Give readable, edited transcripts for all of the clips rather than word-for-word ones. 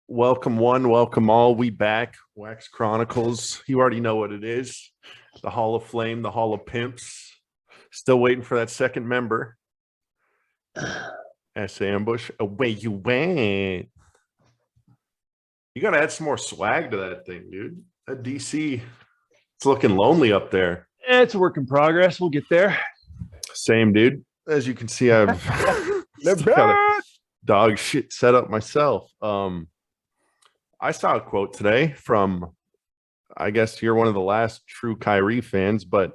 Welcome one, welcome all. We back. Wax Chronicles. You already know what it is. The Hall of Flame, the Hall of Pimps. Still waiting for that second member. S Ambush. Away you went. You gotta add some more swag to that thing, dude. That DC, it's looking lonely up there. It's a work in progress. We'll get there. Same, dude. As you can see, I've still got a dog shit set up myself. I saw a quote today from, I guess you're one of the last true Kyrie fans, but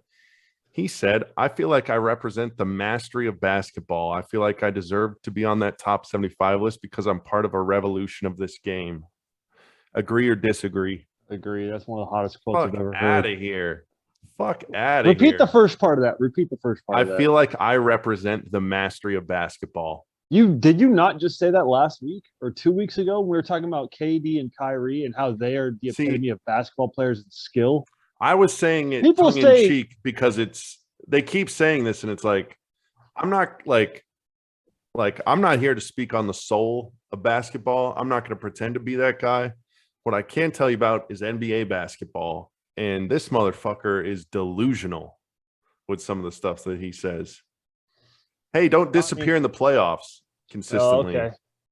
he said, I feel like I represent the mastery of basketball. I feel like I deserve to be on that top 75 list because I'm part of a revolution of this game. Agree or disagree? Agree. That's one of the hottest quotes Fuck I've ever heard. out of here. Fuck out of here. Repeat the first part of that. Repeat the first part I of that. feel like I represent the mastery of basketball. Did you not just say that last week or 2 weeks ago when we were talking about KD and Kyrie and how they are the epitome of basketball players and skill? I was saying it tongue in cheek because they keep saying this and it's like I'm not I'm not here to speak on the soul of basketball. I'm not going to pretend to be that guy. What I can tell you about is NBA basketball, and this motherfucker is delusional with some of the stuff that he says. Hey, don't disappear in the playoffs consistently.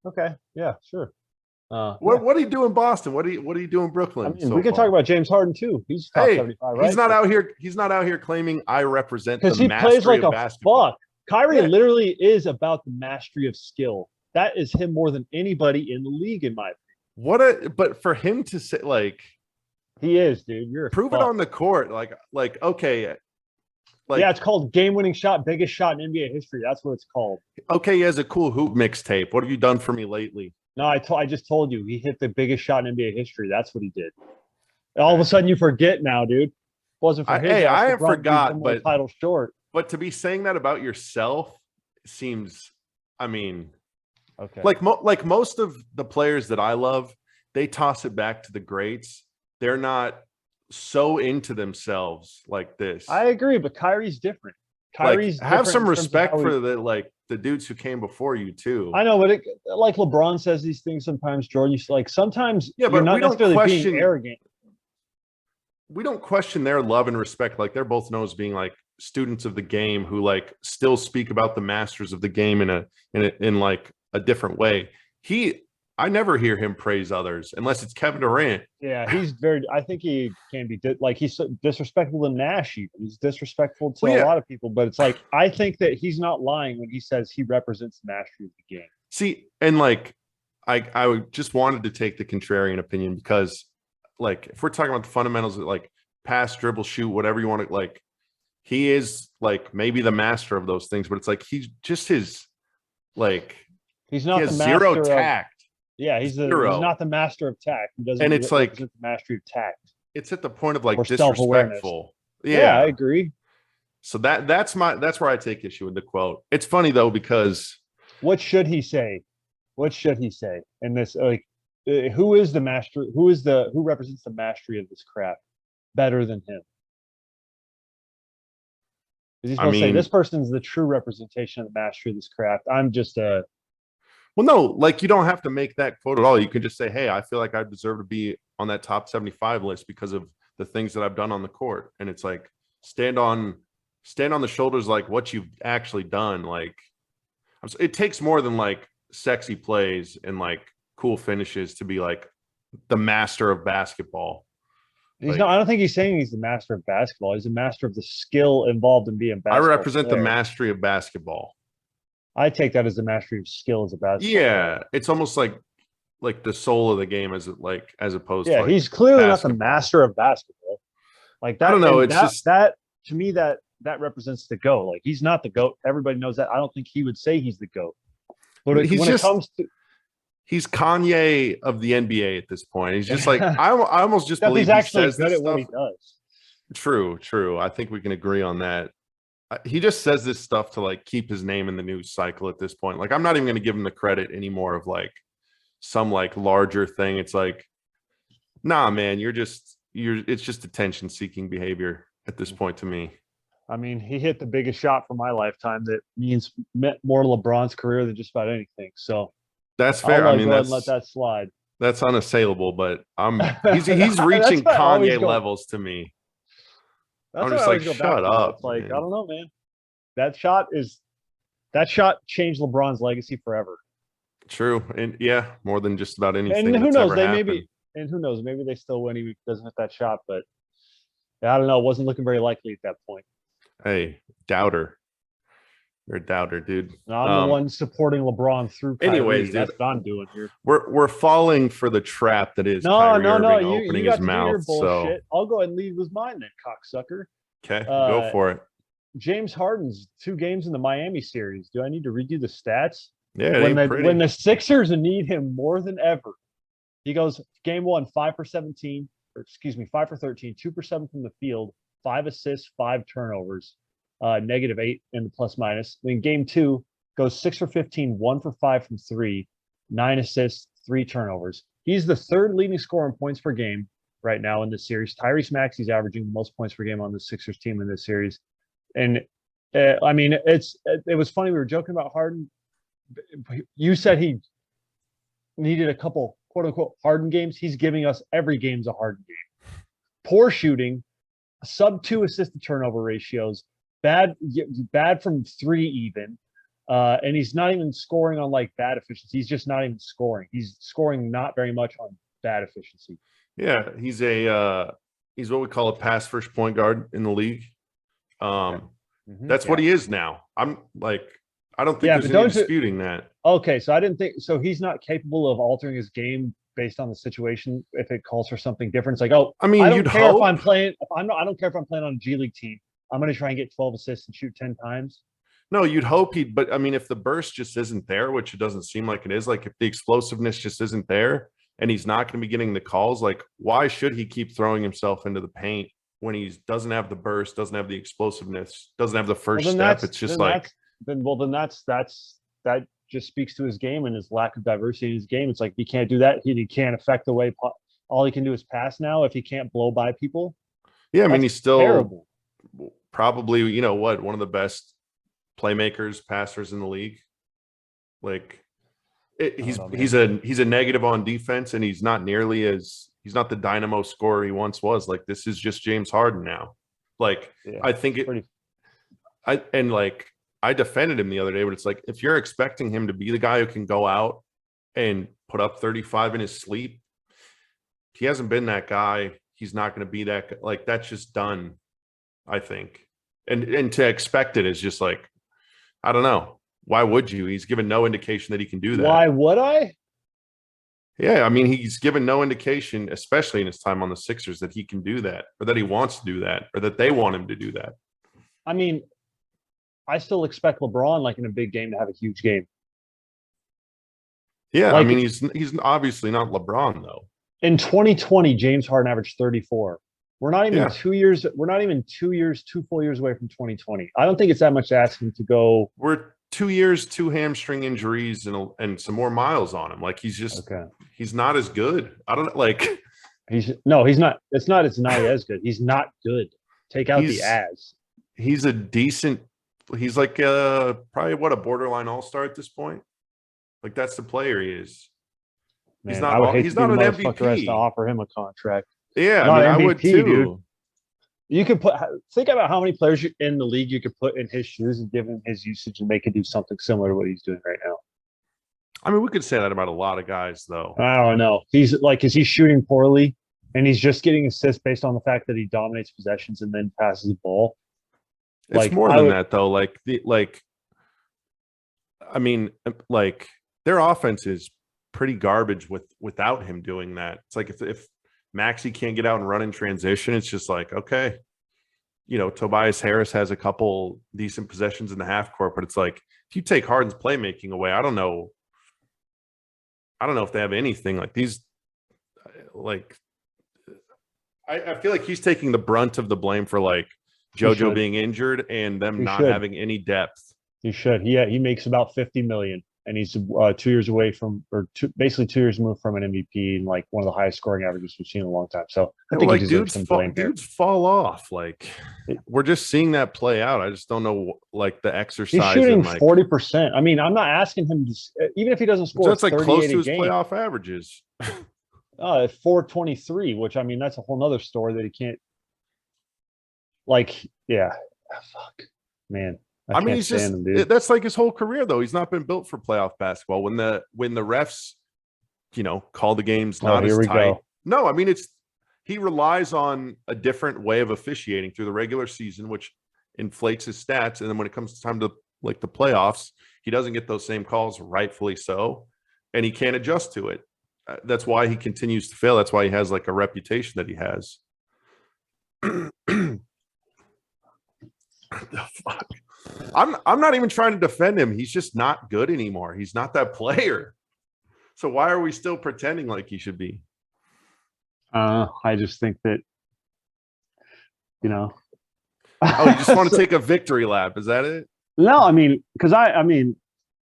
Okay. Yeah, sure. What do you do in Boston? What do you do in Brooklyn? I mean, we can talk about James Harden too. He's top 75, right? He's not out here claiming I represent the because he mastery plays like of a basketball. fuck. Kyrie literally is about the mastery of skill. That is him more than anybody in the league, in my opinion. But for him to say he is, dude. You're prove it on the court. Okay. It's called game-winning shot, biggest shot in NBA history. That's what it's called. Okay, he has a cool hoop mixtape. What have you done for me lately? No, I just told you he hit the biggest shot in NBA history. That's what he did. All of a sudden, you forget now, dude. Wasn't for his. I forgot, but title short. But to be saying that about yourself seems, I mean, okay. Like most of the players that I love, they toss it back to the greats. They're not so into themselves like this. I agree, but Kyrie's different. Kyrie's have some respect for the dudes who came before you too. I know, but like LeBron says these things sometimes. Jordan, you like sometimes but you're not necessarily being arrogant. We don't question their love and respect. Like they're both known as being like students of the game who like still speak about the masters of the game in like a different way. I never hear him praise others unless it's Kevin Durant. Yeah, he's I think he can be he's disrespectful to Nash. Even. He's disrespectful to a lot of people, but it's like I think that he's not lying when he says he represents the mastery of the game. See, and like I just wanted to take the contrarian opinion because like if we're talking about the fundamentals of like pass, dribble, shoot, whatever you want to like, he is like maybe the master of those things, but it's like he's just he's not the zero tact. He's not the master of tact. He doesn't. And it's like the mastery of tact. It's at the point of like disrespectful. Yeah, I agree. So that's where I take issue with the quote. It's funny though because what should he say? What should he say in this? Like, who is the master? Who represents the mastery of this craft better than him? Is he supposed to say this person's the true representation of the mastery of this craft? I'm just a. Well, no, like you don't have to make that quote at all. You can just say, hey, I feel like I deserve to be on that top 75 list because of the things that I've done on the court. And it's like, stand on the shoulders, like what you've actually done. Like it takes more than like sexy plays and like cool finishes to be like the master of basketball. I don't think he's saying he's the master of basketball. He's a master of the skill involved in being basketball. I represent the mastery of basketball. I take that as the mastery of skill as a basketball. Yeah, it's almost like the soul of the game as opposed to he's clearly not the master of basketball. Like that. I don't know. It's just that to me that represents the GOAT. Like he's not the GOAT. Everybody knows that. I don't think he would say he's the GOAT. But he's Kanye of the NBA at this point. He's just like I almost just believe he's actually he says good at stuff. what he does. True. I think we can agree on that. He just says this stuff to like keep his name in the news cycle at this point. Like I'm not even going to give him the credit anymore of like some like larger thing. It's like, nah, man, it's just attention seeking behavior at this point to me. I mean, he hit the biggest shot for my lifetime that meant more to LeBron's career than just about anything. So that's fair. I'll let that slide. That's unassailable, but he's That's reaching why I always Kanye go. levels to me. That's I'm what I just like, always go back shut to. up, It's like I man. don't know, man. That shot changed LeBron's legacy forever. True. And yeah, more than just about And anything who that's knows? ever They happened. maybe and who knows? Maybe they still win. He doesn't hit that shot, but I don't know. It wasn't looking very likely at that point. Hey, doubter. You're a doubter, dude. And I'm the one supporting LeBron through Anyways, Kyrie. dude, That's what I'm doing here. we're falling for the trap that is No, Kyrie no, no. Irving You opening his got to do your mouth. So bullshit. I'll go ahead and lead with mine then, cocksucker. okay, go for it. James Harden's 2 games in the Miami series. Do I need to read you the stats? Yeah, it ain't pretty. When the Sixers need him more than ever, he goes game 1, 5 for 17, or excuse me, 5 for 13, 2 for 7 from the field, 5 assists, 5 turnovers, -8 in the plus minus. Then game 2 goes 6 for 15, 1 for 5 from 3, 9 assists, 3 turnovers. He's the 3rd leading scorer in points per game right now in this series. Tyrese Maxey's averaging the most points per game on the Sixers team in this series. And I mean, it was funny. We were joking about Harden. You said he needed a couple quote unquote Harden games. He's giving us every game's a Harden game. Poor shooting, sub 2 assist to turnover ratios, bad from 3 even. And he's not even scoring on like bad efficiency. He's just not even scoring. He's scoring not very much on bad efficiency. Yeah, he's what we call a pass first point guard in the league. That's what he is now. I'm like, I don't think there's any disputing that. Okay, so I didn't think so. He's not capable of altering his game based on the situation if it calls for something different. It's like, oh, I mean, I don't care if I'm playing. I don't care if I'm playing on a G League team. I'm going to try and get 12 assists and shoot 10 times. No, you'd hope he'd, but I mean, if the burst just isn't there, which it doesn't seem like it is, like if the explosiveness just isn't there and he's not going to be getting the calls, like why should he keep throwing himself into the paint when he doesn't have the burst, doesn't have the explosiveness, doesn't have the first step? It's just like, that just speaks to his game and his lack of diversity in his game. It's like he can't do that. He can't affect the way. All he can do is pass now. If he can't blow by people, yeah, I mean, he's still terrible. Probably, one of the best playmakers, passers in the league. Like he's a negative on defense, and he's not the dynamo scorer he once was. Like this is just James Harden now. Like I think I defended him the other day, but it's like if you're expecting him to be the guy who can go out and put up 35 in his sleep, he hasn't been that guy. He's not going to be that. Like that's just done, I think. And to expect it is just like, I don't know. Why would you? He's given no indication that he can do that. Why would I? Yeah, I mean, he's given no indication, especially in his time on the Sixers, that he can do that or that he wants to do that or that they want him to do that. I mean, I still expect LeBron, like in a big game, to have a huge game. Yeah, like, I mean, he's obviously not LeBron, though. In 2020, James Harden averaged 34. We're not even 2 years. We're not even 2 years, 2 full years away from 2020. I don't think it's that much to ask him to go. We're 2 years, 2 hamstring injuries, and some more miles on him. Like he's just he's not as good. I don't like. He's not. It's not as good. He's not good. Take out the as. He's a decent. He's like probably a borderline all-star at this point. Like that's the player he is. Man, he's not. He's not an MVP. Has to offer him a contract. Yeah, I mean, I would too. Dude. You could think about how many players in the league you could put in his shoes and give him his usage and make him do something similar to what he's doing right now. I mean, we could say that about a lot of guys, though. I don't know. He's like, is he shooting poorly and he's just getting assists based on the fact that he dominates possessions and then passes the ball? It's more than that, though. I mean, their offense is pretty garbage without him doing that. It's like if Maxey can't get out and run in transition, it's just like, okay, Tobias Harris has a couple decent possessions in the half court, but it's like if you take Harden's playmaking away, I don't know if they have anything like these. Like, I feel like he's taking the brunt of the blame for like JoJo being injured and them not having any depth. He should. He makes about $50 million. And he's 2 years away from, basically 2 years removed from an MVP and like one of the highest scoring averages we've seen in a long time. So I think he deserves some blame here. Dudes fall off. Like we're just seeing that play out. I just don't know like the exercise. He's shooting 40%. I mean, I'm not asking him to, even if he doesn't score. That's like close to his playoff averages. At 423, which I mean, that's a whole nother story that he can't. Like, yeah, fuck, man, I mean, can't he's just stand him, dude. that's like his whole career though. He's not been built for playoff basketball. When the refs, call the games Oh, not here as we tight. go. No, I mean he relies on a different way of officiating through the regular season, which inflates his stats. And then when it comes to time to like the playoffs, he doesn't get those same calls, rightfully so, and he can't adjust to it. That's why he continues to fail. That's why he has like a reputation that he has. The fuck? I'm not even trying to defend him. He's just not good anymore. He's not that player. So why are we still pretending like he should be? I just think that, Oh, you just want to take a victory lap? Is that it? No, I mean, because I mean,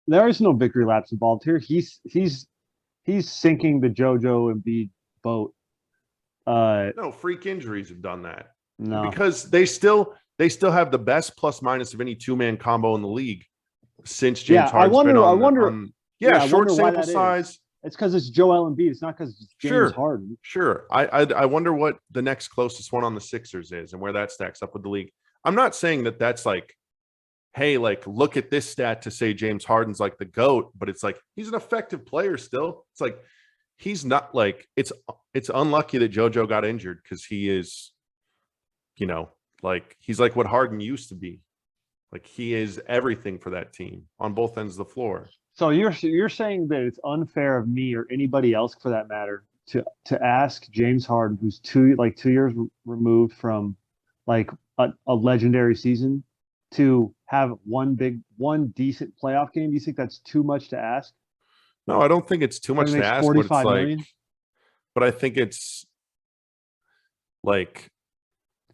there is no victory laps involved here. He's sinking the JoJo Embiid boat. No, freak injuries have done that. No, because they still have the best plus minus of any two-man combo in the league since James Harden's been on. I short sample size. It's because it's Joel Embiid. It's not because it's James Harden. Sure. I wonder what the next closest one on the Sixers is and where that stacks up with the league. I'm not saying that that's like, hey, like look at this stat to say James Harden's like the GOAT, but it's like he's an effective player still. It's like he's not like it's unlucky that JoJo got injured because he is, like he's like what Harden used to be. Like he is everything for that team on both ends of the floor. So you're saying that it's unfair of me or anybody else for that matter to ask James Harden, who's 2 years removed from like a legendary season, to have one decent playoff game? Do you think that's too much to ask? No, I don't think it's too much to ask. But it's like, but I think it's like,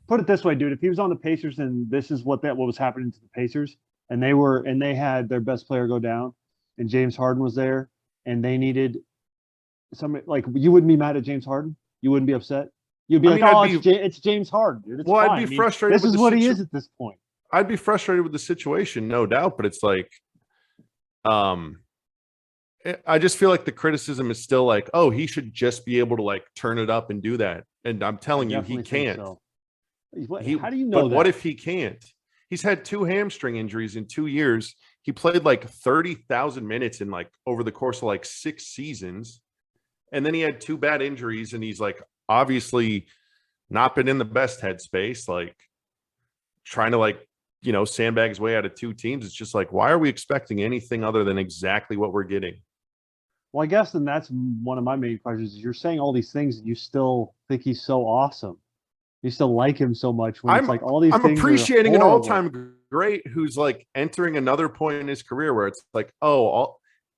put it this way, dude. If he was on the Pacers and this is what was happening to the Pacers, and they had their best player go down, and James Harden was there, and they needed somebody, like, you wouldn't be mad at James Harden? You wouldn't be upset? You'd be it's James Harden, dude. It's fine. I'd be frustrated. This is what he is at this point. I'd be frustrated with the situation, no doubt. But it's like, I just feel like the criticism is still like, oh, he should just be able to like turn it up and do that. And I'm telling you, he can't. So. How do you know that? What if he can't? He's had 2 hamstring injuries in 2 years. He played like 30,000 minutes in like over the course of like 6 seasons. And then he had 2 bad injuries, and he's like obviously not been in the best headspace, like trying to like, sandbag his way out of 2 teams. It's just like, why are we expecting anything other than exactly what we're getting? Well, I guess then that's one of my main questions is you're saying all these things and you still think he's so awesome. You still like him so much when it's like all these things. I'm appreciating an all-time great who's like entering another point in his career where it's like,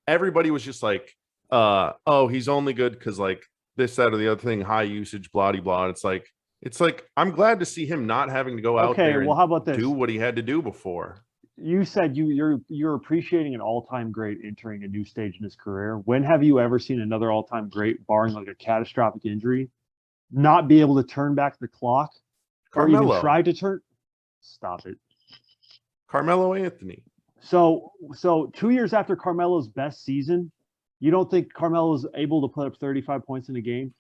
everybody was just like, he's only good because like this, that, or the other thing, high usage, blah, blah, blah. It's like I'm glad to see him not having to go out there and how about this? Do what he had to do before. You said you're appreciating an all-time great entering a new stage in his career. When have you ever seen another all-time great, barring like a catastrophic injury, not be able to turn back the clock Carmelo. Or even try to turn? Stop it. Carmelo Anthony. So 2 years after Carmelo's best season, you don't think Carmelo is able to put up 35 points in a game?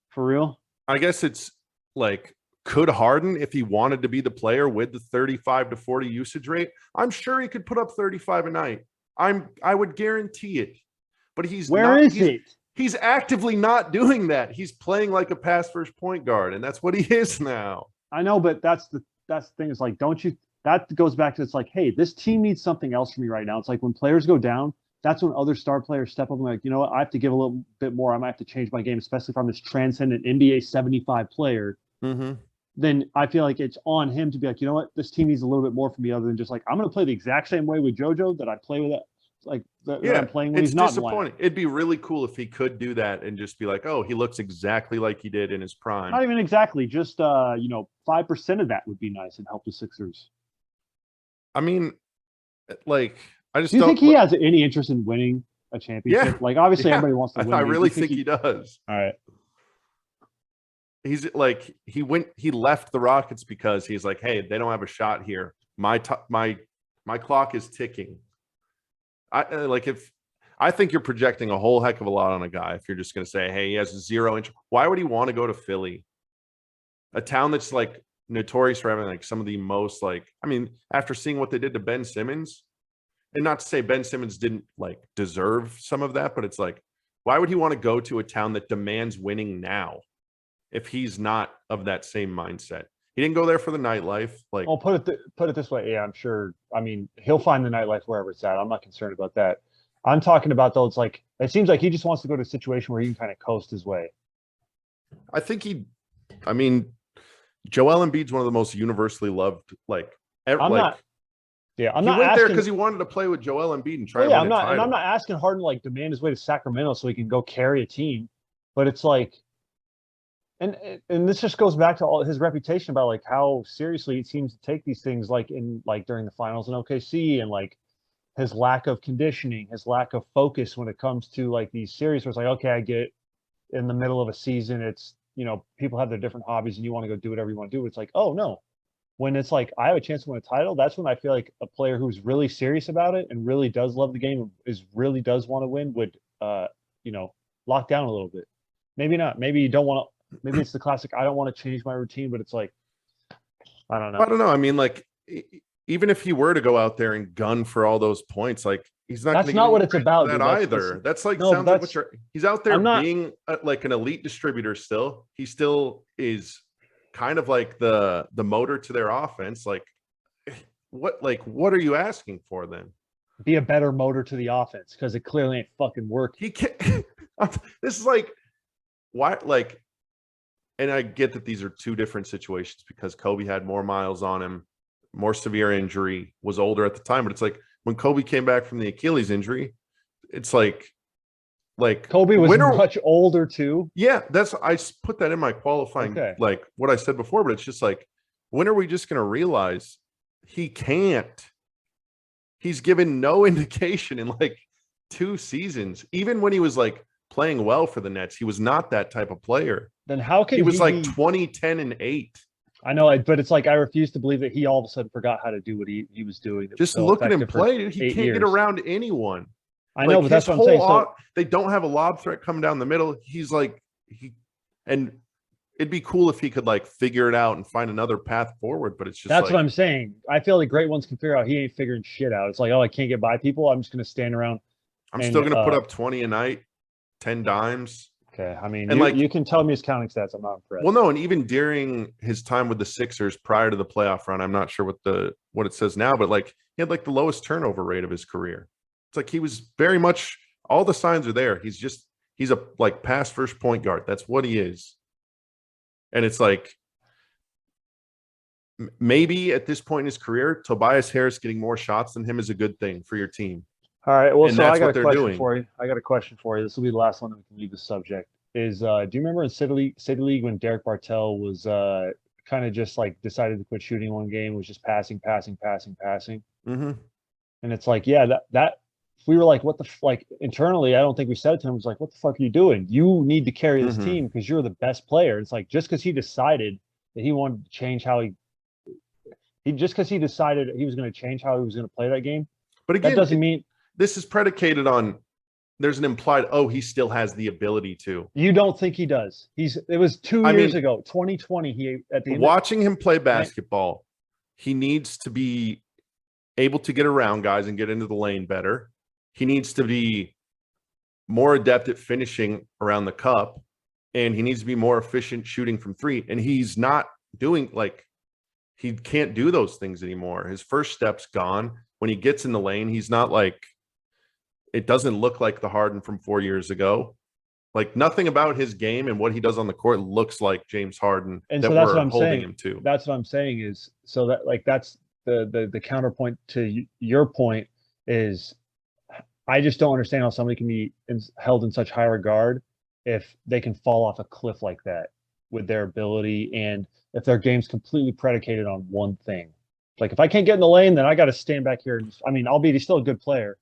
For real? I guess it's like, could Harden, if he wanted to be the player with the 35 to 40 usage rate, I'm sure he could put up 35 a night. I would guarantee it. But Where is it? He's actively not doing that. He's playing like a pass first point guard, and that's what he is now. I know, but that's the thing. Is like, don't you? That goes back to, it's like, hey, this team needs something else from me right now. It's like when players go down, that's when other star players step up and like, you know what? I have to give a little bit more. I might have to change my game, especially if I'm this transcendent NBA 75 player. Mm-hmm. Then I feel like it's on him to be like, you know what? This team needs a little bit more from me other than just like, I'm going to play the exact same way with JoJo that I play with it. Like that I'm playing when he's not disappointing. It'd be really cool if he could do that and just be like, oh, he looks exactly like he did in his prime. Not even exactly, just 5% of that would be nice and help the Sixers. I mean, like, I just do you think he has any interest in winning a championship? Like, obviously, everybody wants to win. I really think he does. All right. He's like, he left the Rockets because he's like, hey, they don't have a shot here. My clock is ticking. I I think you're projecting a whole heck of a lot on a guy if you're just going to say, hey, he has 0 inch. Why would he want to go to Philly? A town that's like notorious for having like some of the most like, I mean, after seeing what they did to Ben Simmons, and not to say Ben Simmons didn't like deserve some of that, but it's like, why would he want to go to a town that demands winning now if he's not of that same mindset? He didn't go there for the nightlife. Like, Well, put it this way. Yeah, I'm sure. I mean, he'll find the nightlife wherever it's at. I'm not concerned about that. I'm talking about though. It's like it seems like he just wants to go to a situation where he can kind of coast his way. I think I mean, Joel Embiid's one of the most universally loved, like, ever, I'm like, not. Yeah, I'm he not went there asking. because he wanted to play with Joel Embiid and try Well, and yeah, win I'm a not, and title. I'm not asking Harden to like demand his way to Sacramento so he can go carry a team. But it's like, and this just goes back to all his reputation about like how seriously he seems to take these things, like in like during the finals in OKC, and like his lack of conditioning, his lack of focus when it comes to like these series where it's like, okay, I get it. In the middle of a season, it's, people have their different hobbies and you want to go do whatever you want to do. It's like, oh no. When it's like I have a chance to win a title, that's when I feel like a player who's really serious about it and really does love the game, is really does want to win, would you know, lock down a little bit. Maybe not. Maybe you don't want to, maybe it's the classic, I don't want to change my routine, but it's like, I don't I know. don't know. I mean, like, even if he were to go out there and gun for all those points, like, he's not going That's to get not what any it's credit for about, that dude. either. That's like, No, but sounds like that's, he's out there I'm not, being like an elite distributor still. He still is kind of like the motor to their offense. What are you asking for then? be a better motor to the offense because it clearly ain't fucking working. He can't. This is like, why, like, and I get that these are two different situations because Kobe had more miles on him, more severe injury, was older at the time. But it's like when Kobe came back from the Achilles injury, it's like Kobe was much older too. yeah, I put that in my qualifying, Okay. like what I said before. But it's just like, when are we just going to realize he can't? He's given no indication in like 2 seasons. Even when he was like playing well for the Nets, he was not that type of player. Then how can He was like be, 20, 10, and 8. I know, but it's like I refuse to believe that he all of a sudden forgot how to do what he was doing. That was Just so look at him effective for play. He 8 can't get years. around anyone. I know, Like, but his that's what I'm saying. whole So they don't have a lob threat coming down the middle. He's like and it'd be cool if he could like figure it out and find another path forward. But it's just that's like, what I'm saying. I feel like great ones can figure out he ain't figuring shit out. It's like, oh, I can't get by people. I'm just gonna stand around I'm still and going to put up 20 a night, 10 dimes. okay. I mean, And like, you can tell me his counting stats. I'm not impressed. well, no, and even during his time with the Sixers prior to the playoff run, I'm not sure what it says now, but like he had like the lowest turnover rate of his career. It's like he was very much, all the signs are there. He's a like pass first point guard. That's what he is. And it's like, maybe at this point in his career, Tobias Harris getting more shots than him is a good thing for your team. All right. Well, And so that's I got what a they're question doing. for you. I got a question for you. This will be the last one, and we can leave the subject. Is do you remember in City League when Derek Bartel was kind of just like decided to quit shooting one game, was just passing, passing, passing, passing, Mm-hmm. and it's like, yeah, that we were like, what the like internally, I don't think we said it to him. It was like, what the fuck are you doing? You need to carry this Mm-hmm. team because you're the best player. It's like just because he decided that he wanted to change how he just because he decided he was going to change how he was going to play that game. But That again, doesn't mean this is predicated on, there's an implied, oh, he still has the ability to. you don't think he does. It was 2 years ago, 2020. He at the end Watching him play basketball, he needs to be able to get around guys and get into the lane better. He needs to be more adept at finishing around the cup, and he needs to be more efficient shooting from three. And he's not doing, like, he can't do those things anymore. His first step's gone. When he gets in the lane, he's not like, it doesn't look like the Harden from 4 years ago. Like, nothing about his game and what he does on the court looks like James Harden and that so that's what we're I'm holding saying. him to. That's what I'm saying is so that like that's the counterpoint to your point is I just don't understand how somebody can be held in such high regard if they can fall off a cliff like that with their ability and if their game's completely predicated on one thing. Like if I can't get in the lane, then I got to stand back here. And just, I mean, albeit he's still a good player,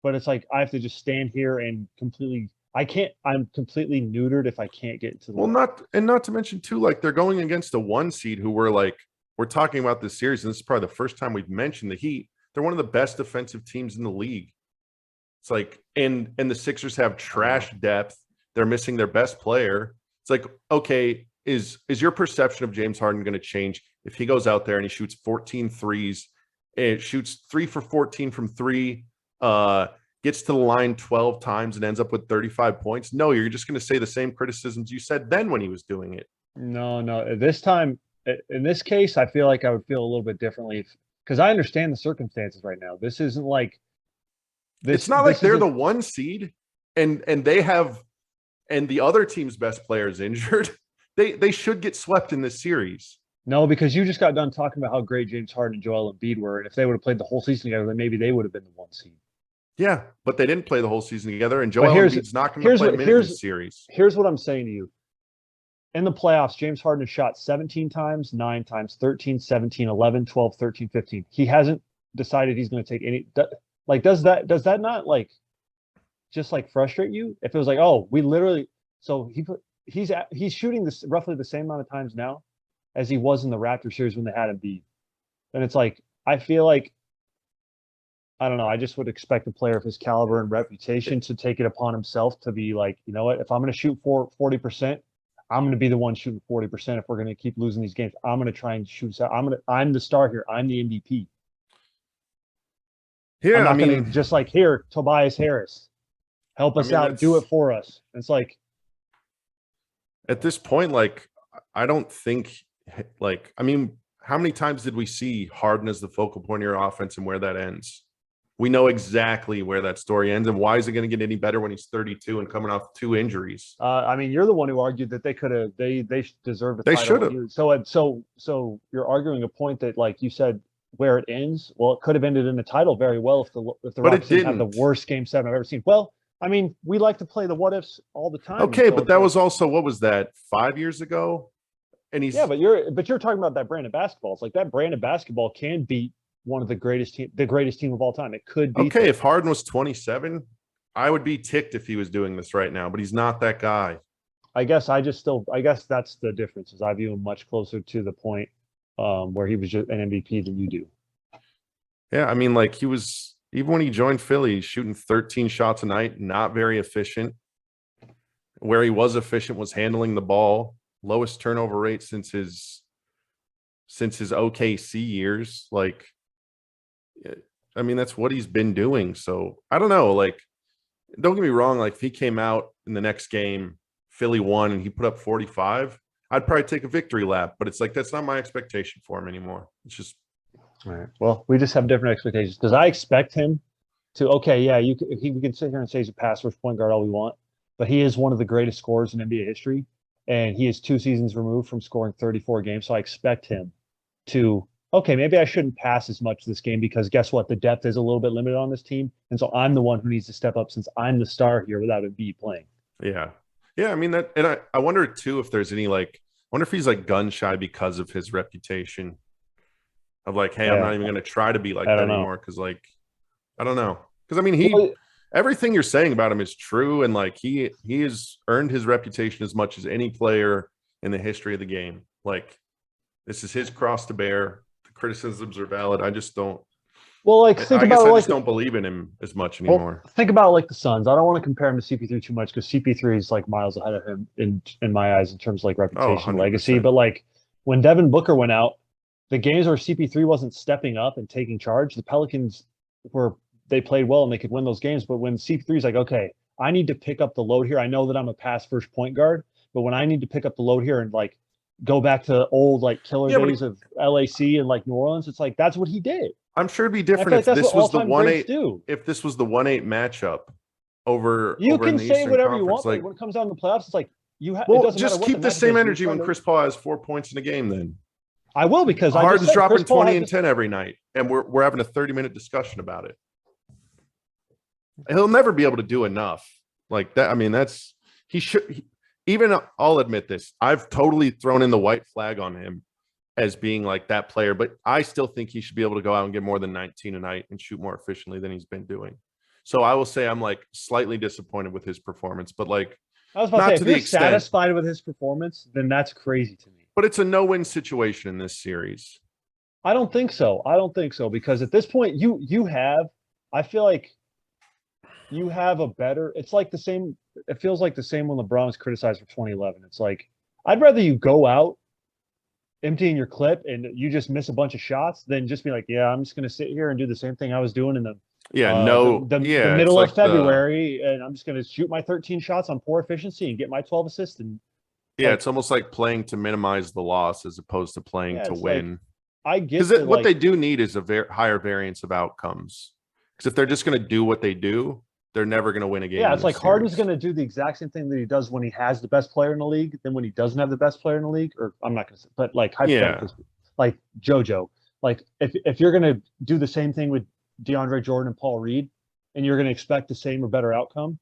but it's like I have to just stand here and completely. I can't. I'm completely neutered if I can't get into the Well, lane. not to mention too, like, they're going against a 1 seed who we're talking about this series, and this is probably the first time we've mentioned the Heat. They're one of the best defensive teams in the league. It's like, and the Sixers have trash depth. They're missing their best player. It's like, okay, is your perception of James Harden going to change if he goes out there and he shoots 14 threes, and shoots 3 for 14 from three, gets to the line 12 times and ends up with 35 points? No, you're just going to say the same criticisms you said then when he was doing it. No. This time, in this case, I feel like I would feel a little bit differently because I understand the circumstances right now. This isn't like this. It's not like they're the 1 seed and they have, and the other team's best player is injured. They should get swept in this series. No, because you just got done talking about how great James Harden and Joel Embiid were, and if they would have played the whole season together, then maybe they would have been the 1 seed. Yeah, but they didn't play the whole season together, and Joel Embiid's not going to play a minute in this series. Here's what I'm saying to you. In the playoffs, James Harden has shot 17 times, 9 times, 13, 17, 11, 12, 13, 15. He hasn't decided he's going to take any. Like, does that not like just like frustrate you? If it was like, oh, we literally, so he's shooting this roughly the same amount of times now as he was in the Raptors series when they had Embiid. And it's like, I feel like, I don't know, I just would expect a player of his caliber and reputation to take it upon himself to be like, you know what, if I'm going to shoot 40%, I'm going to be the one shooting 40%. If we're going to keep losing these games, I'm going to try and shoot. I'm the star here. I'm the MVP. Yeah, I'm not going to just like, here, Tobias Harris, help us out, do it for us. It's like, at this point, like, I don't think, like, I mean, how many times did we see Harden as the focal point of your offense and where that ends? We know exactly where that story ends, and why is it going to get any better when he's 32 and coming off 2 injuries? I mean, you're the one who argued that they could have, they deserved a They title. should have. So you're arguing a point that, like you said, where it ends. Well, it could have ended in a title very well if the But Rockets it didn't have didn't. the worst Game 7 I've ever seen. Well, I mean, we like to play the what ifs all the time. Okay, so but that was also, what was that, 5 years ago? And he's, yeah, but you're talking about that brand of basketball. It's like that brand of basketball can beat one of the greatest team of all time. It could be okay. If Harden was 27, I would be ticked if he was doing this right now, but he's not that guy. I guess that's the difference. Is I view him much closer to the point where he was just an MVP than you do. Yeah, I mean, like, he was, even when he joined Philly, he's shooting 13 shots a night, not very efficient. Where he was efficient was handling the ball. Lowest turnover rate since his OKC years. Like, I mean, that's what he's been doing. So I don't know. Like, don't get me wrong. Like, if he came out in the next game, Philly won, and he put up 45, I'd probably take a victory lap. But it's like, that's not my expectation for him anymore. It's just, all right. Well, we just have different expectations because I expect him to. Okay, yeah, we can sit here and say he's a pass rush point guard all we want, but he is one of the greatest scorers in NBA history, and he is 2 seasons removed from scoring 34 games. So I expect him to. Okay, maybe I shouldn't pass as much this game because guess what? The depth is a little bit limited on this team, and so I'm the one who needs to step up since I'm the star here without Embiid playing. yeah. I mean that, and I wonder too if there's any, like, I wonder if he's like gun shy because of his reputation. Of like, hey, I'm not even going to try to be like that anymore because, like, I don't know. Because I mean, everything you're saying about him is true, and like he has earned his reputation as much as any player in the history of the game. Like, this is his cross to bear. The criticisms are valid. I just don't. Well, like, think about I just don't believe in him as much anymore. Well, think about like the Suns. I don't want to compare him to CP3 too much because CP3 is like miles ahead of him in my eyes in terms of like reputation, legacy. But like when Devin Booker went out, the games where CP3 wasn't stepping up and taking charge, the Pelicans they played well and they could win those games. But when CP3 is like, okay, I need to pick up the load here. I know that I'm a pass first point guard, but when I need to pick up the load here and like go back to old like killer days of LAC and like New Orleans, it's like that's what he did. I'm sure it'd be different if this was the 1-8. If this was the 1-8 matchup over, you over can in the say Eastern whatever Conference, you want. Like, when it comes down to the playoffs, it's like well, just keep the same energy when Chris Paul has 4 points in a game. Then I will, because Harden's dropping 20 and 10 every night, and we're having a 30-minute discussion about it. He'll never be able to do enough like that. I mean, even I'll admit this. I've totally thrown in the white flag on him as being like that player, but I still think he should be able to go out and get more than 19 a night and shoot more efficiently than he's been doing. So I will say I'm like slightly disappointed with his performance, but like, I was about to say, if you're satisfied with his performance, then that's crazy to me. But it's a no-win situation in this series. I don't think so. Because at this point, I feel like you have a better. It's like the same. It feels like the same when LeBron was criticized for 2011. It's like I'd rather you go out emptying your clip and you just miss a bunch of shots than just be like, yeah, I'm just going to sit here and do the same thing I was doing in Yeah, no, the yeah, it's middle of like February, and I'm just going to shoot my 13 shots on poor efficiency and get my 12 assists. And yeah, it's almost like playing to minimize the loss as opposed to playing yeah, to it's like win. I get Because that, what like, they do need is a higher variance of outcomes. Because if they're just going to do what they do, they're never going to win a game. yeah, in it's this like Harden's series. going to do the exact same thing that he does when he has the best player in the league than when he doesn't have the best player in the league. Or I'm not going to say, but like Yeah, hypothetically, like JoJo, like if you're going to do the same thing with DeAndre Jordan and Paul Reed, and you're going to expect the same or better outcome,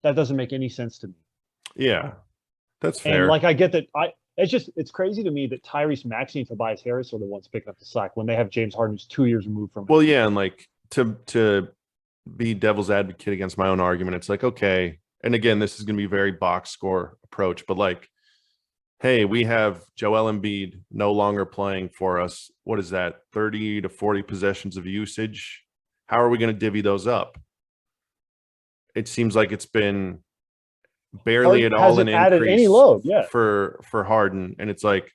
that doesn't make any sense to me. yeah, that's And fair. like I get that it's crazy to me that Tyrese Maxey and Tobias Harris are the ones picking up the slack when they have James Harden who's 2 years removed from Well, yeah, and like to be devil's advocate against my own argument, it's like, okay, and again, this is going to be a very box score approach, but like, hey, we have Joel Embiid no longer playing for us. What is that? 30 to 40 possessions of usage. How are we going to divvy those up? It seems like it's been barely Harden at all an hasn't added any increase load. Yeah. for Harden, and it's like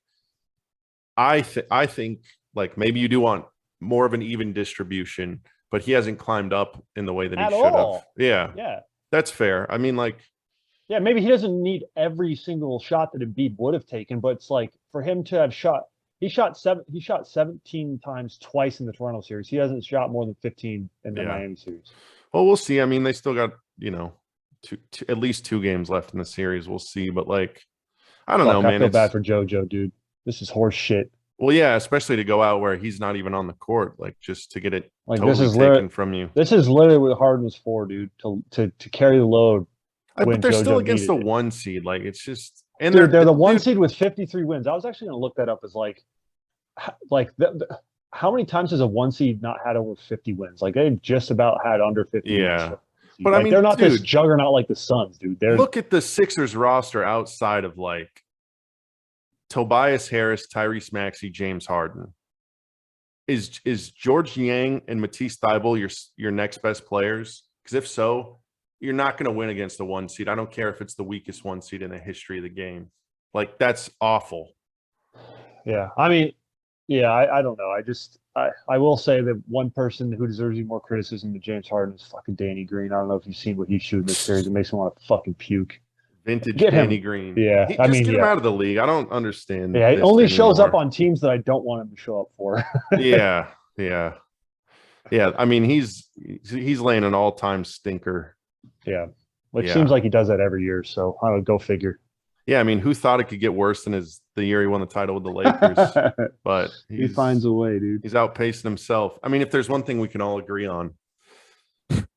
I think like maybe you do want more of an even distribution, but he hasn't climbed up in the way that he At should have. all. Yeah, Yeah. that's fair. I mean, like, Yeah, maybe he doesn't need every single shot that Embiid would have taken, but it's like for him to have he shot 17 times twice in the Toronto series. He hasn't shot more than 15 in the yeah. Miami series. Well, we'll see. I mean, they still got, at least 2 games left in the series. We'll see. But like, I don't know, Fuck, I man. feel bad for JoJo, dude. This is horse shit. Well, yeah, especially to go out where he's not even on the court, like just to get it Like totally taken from you. this is literally what Harden was for, dude. To carry the load But when they're still JoJo against needed the it. 1 seed. Like it's just, and Dude, they're the one dude, seed with 53 wins. I was actually going to look that up as how many times has a 1 seed not had over 50 wins? Like they've just about had under 50 yeah. wins. But I Like mean, they're not this dude, juggernaut like the Suns, dude. They're look at the Sixers roster outside of like Tobias Harris, Tyrese Maxey, James Harden. Is George Yang and Matisse Thybulle your next best players? Because if so, you're not going to win against the 1 seed. I don't care if it's the weakest 1 seed in the history of the game. Like that's awful. yeah. I mean, yeah, I don't know. I will say that one person who deserves even more criticism than James Harden is fucking Danny Green. I don't know if you've seen what he's shooting this series. It makes me want to fucking puke. Vintage Get Danny him. Green. Yeah. Just get him out of the league. I don't understand. Yeah, he this only shows up anymore. on teams that I don't want him to show up for. Yeah. I mean, he's laying an all-time stinker. Yeah. Which seems like he does that every year. So I would go figure. Yeah, I mean, who thought it could get worse than the year he won the title with the Lakers? But he finds a way, dude. He's outpacing himself. I mean, if there's one thing we can all agree on,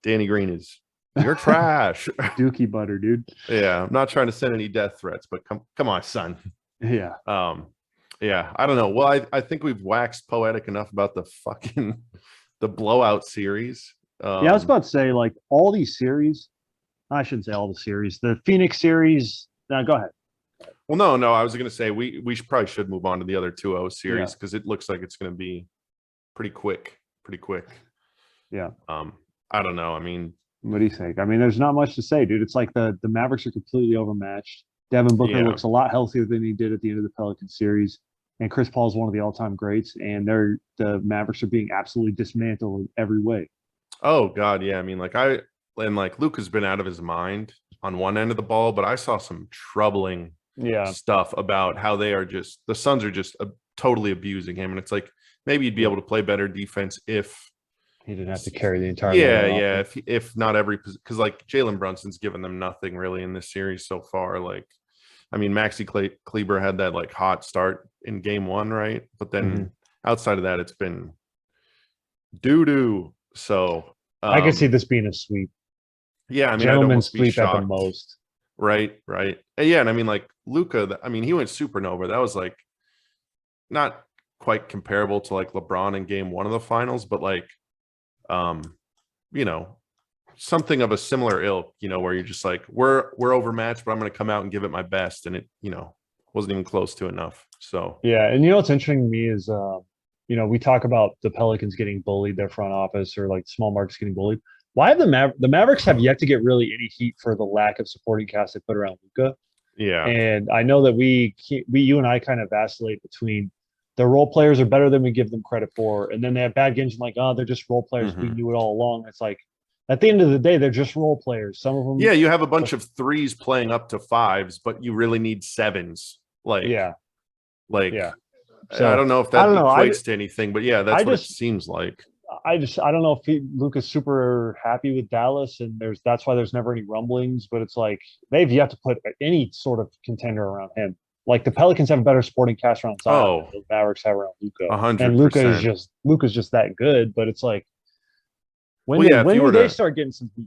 Danny Green is you're trash. Dookie butter, dude. Yeah, I'm not trying to send any death threats, but come on, son. Yeah. Yeah, I don't know. Well, I think we've waxed poetic enough about the blowout series. Yeah, I was about to say, like, all these series, I shouldn't say all the series. The Phoenix series, no, go ahead. Well, no, I was going to say we probably should move on to the other 2-0 series because it looks like it's going to be pretty quick. Yeah. I don't know. I mean, what do you think? I mean, there's not much to say, dude. It's like the Mavericks are completely overmatched. Devin Booker looks a lot healthier than he did at the end of the Pelican series. And Chris Paul is one of the all-time greats, and the Mavericks are being absolutely dismantled in every way. Oh God, yeah. I mean, Luka's been out of his mind on one end of the ball, but I saw some troubling stuff about how the Suns are just totally abusing him, and it's like maybe you'd be able to play better defense if he didn't have to carry the entire. Yeah. If not every, because like Jalen Brunson's given them nothing really in this series so far. Like, I mean, Maxi Kleber had that like hot start in game 1, right? But then outside of that, it's been doo-doo. So I can see this being a sweep. Yeah, I mean, gentleman's sweep at the most. Right. Yeah, and I mean, like Luka, I mean, he went supernova. That was like not quite comparable to like LeBron in game 1 of the finals, but like, something of a similar ilk, where you're just like, we're overmatched, but I'm going to come out and give it my best. And it, wasn't even close to enough. So, yeah. And what's interesting to me is, we talk about the Pelicans getting bullied, their front office, or like small markets getting bullied. Why have the Mavericks have yet to get really any heat for the lack of supporting cast they put around Luka? Yeah. And I know that you and I kind of vacillate between the role players are better than we give them credit for, and then they have bad games and like, oh, they're just role players. We Mhm. knew it all along. It's like at the end of the day, they're just role players. Some of them, Yeah, you have a bunch of threes playing up to fives, but you really need sevens. yeah. Like So I don't know if I that don't know. equates to anything, but yeah, I that's what it just seems like. I don't know if Luca's super happy with Dallas, and that's why there's never any rumblings. But it's like they've yet to put any sort of contender around him. Like the Pelicans have a better sporting cast around Zion Oh, than the Mavericks have around Luca, and 100%. Luca's just that good. But it's like Well, yeah, if when you do were they to start getting some heat?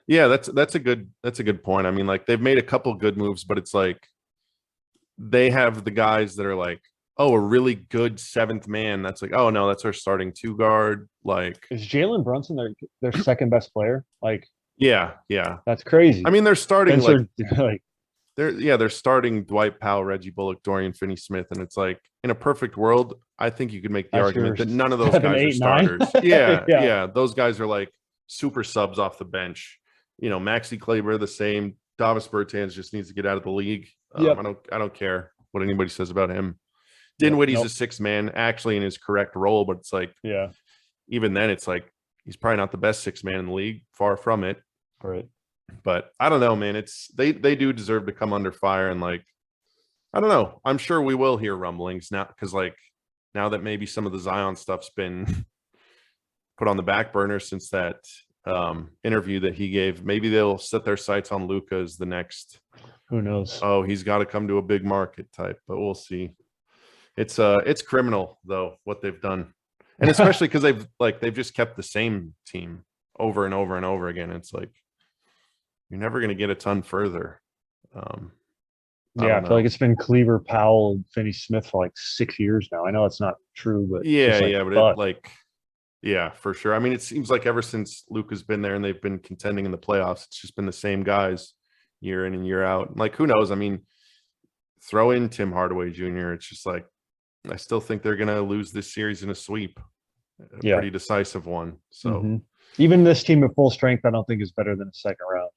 yeah, that's a good point. I mean, like they've made a couple good moves, but it's like they have the guys that are like, oh, a really good seventh man. That's like, oh no, that's our starting two guard. Like, Is Jalen Brunson their second best player? Like yeah, yeah. that's crazy. I mean, they're starting like Spencer, like they're starting Dwight Powell, Reggie Bullock, Dorian Finney-Smith, and it's like in a perfect world, I think you could make the that's your argument that none of those 7, guys are 8, 9. starters. Yeah, Yeah. yeah, those guys are like super subs off the bench. You know, Maxi Kleber the same. Davis Bertans just needs to get out of the league. Yep. I don't care what anybody says about him. Yep. Dinwiddie's Nope. a six man, actually in his correct role, but it's like Yeah. even then, it's like he's probably not the best six man in the league. Far from it. Right. But I don't know, man. It's they do deserve to come under fire, and like I don't know. I'm sure we will hear rumblings now because like now that maybe some of the Zion stuff's been put on the back burner since that interview that he gave, maybe they'll set their sights on Luca as the next. Who knows? Oh, he's got to come to a big market type, but we'll see. It's criminal though what they've done, and especially because they've just kept the same team over and over and over again. It's like you're never going to get a ton further. Yeah, I feel like it's been Cleaver, Powell, and Finney Smith for like 6 years now. I know it's not true, but Yeah, like, yeah, but yeah, for sure. I mean, it seems like ever since Luka's been there and they've been contending in the playoffs, it's just been the same guys year in and year out. Like, who knows? I mean, throw in Tim Hardaway Jr. It's just like I still think they're gonna lose this series in a sweep, a pretty decisive one. So even this team at full strength, I don't think is better than a second round.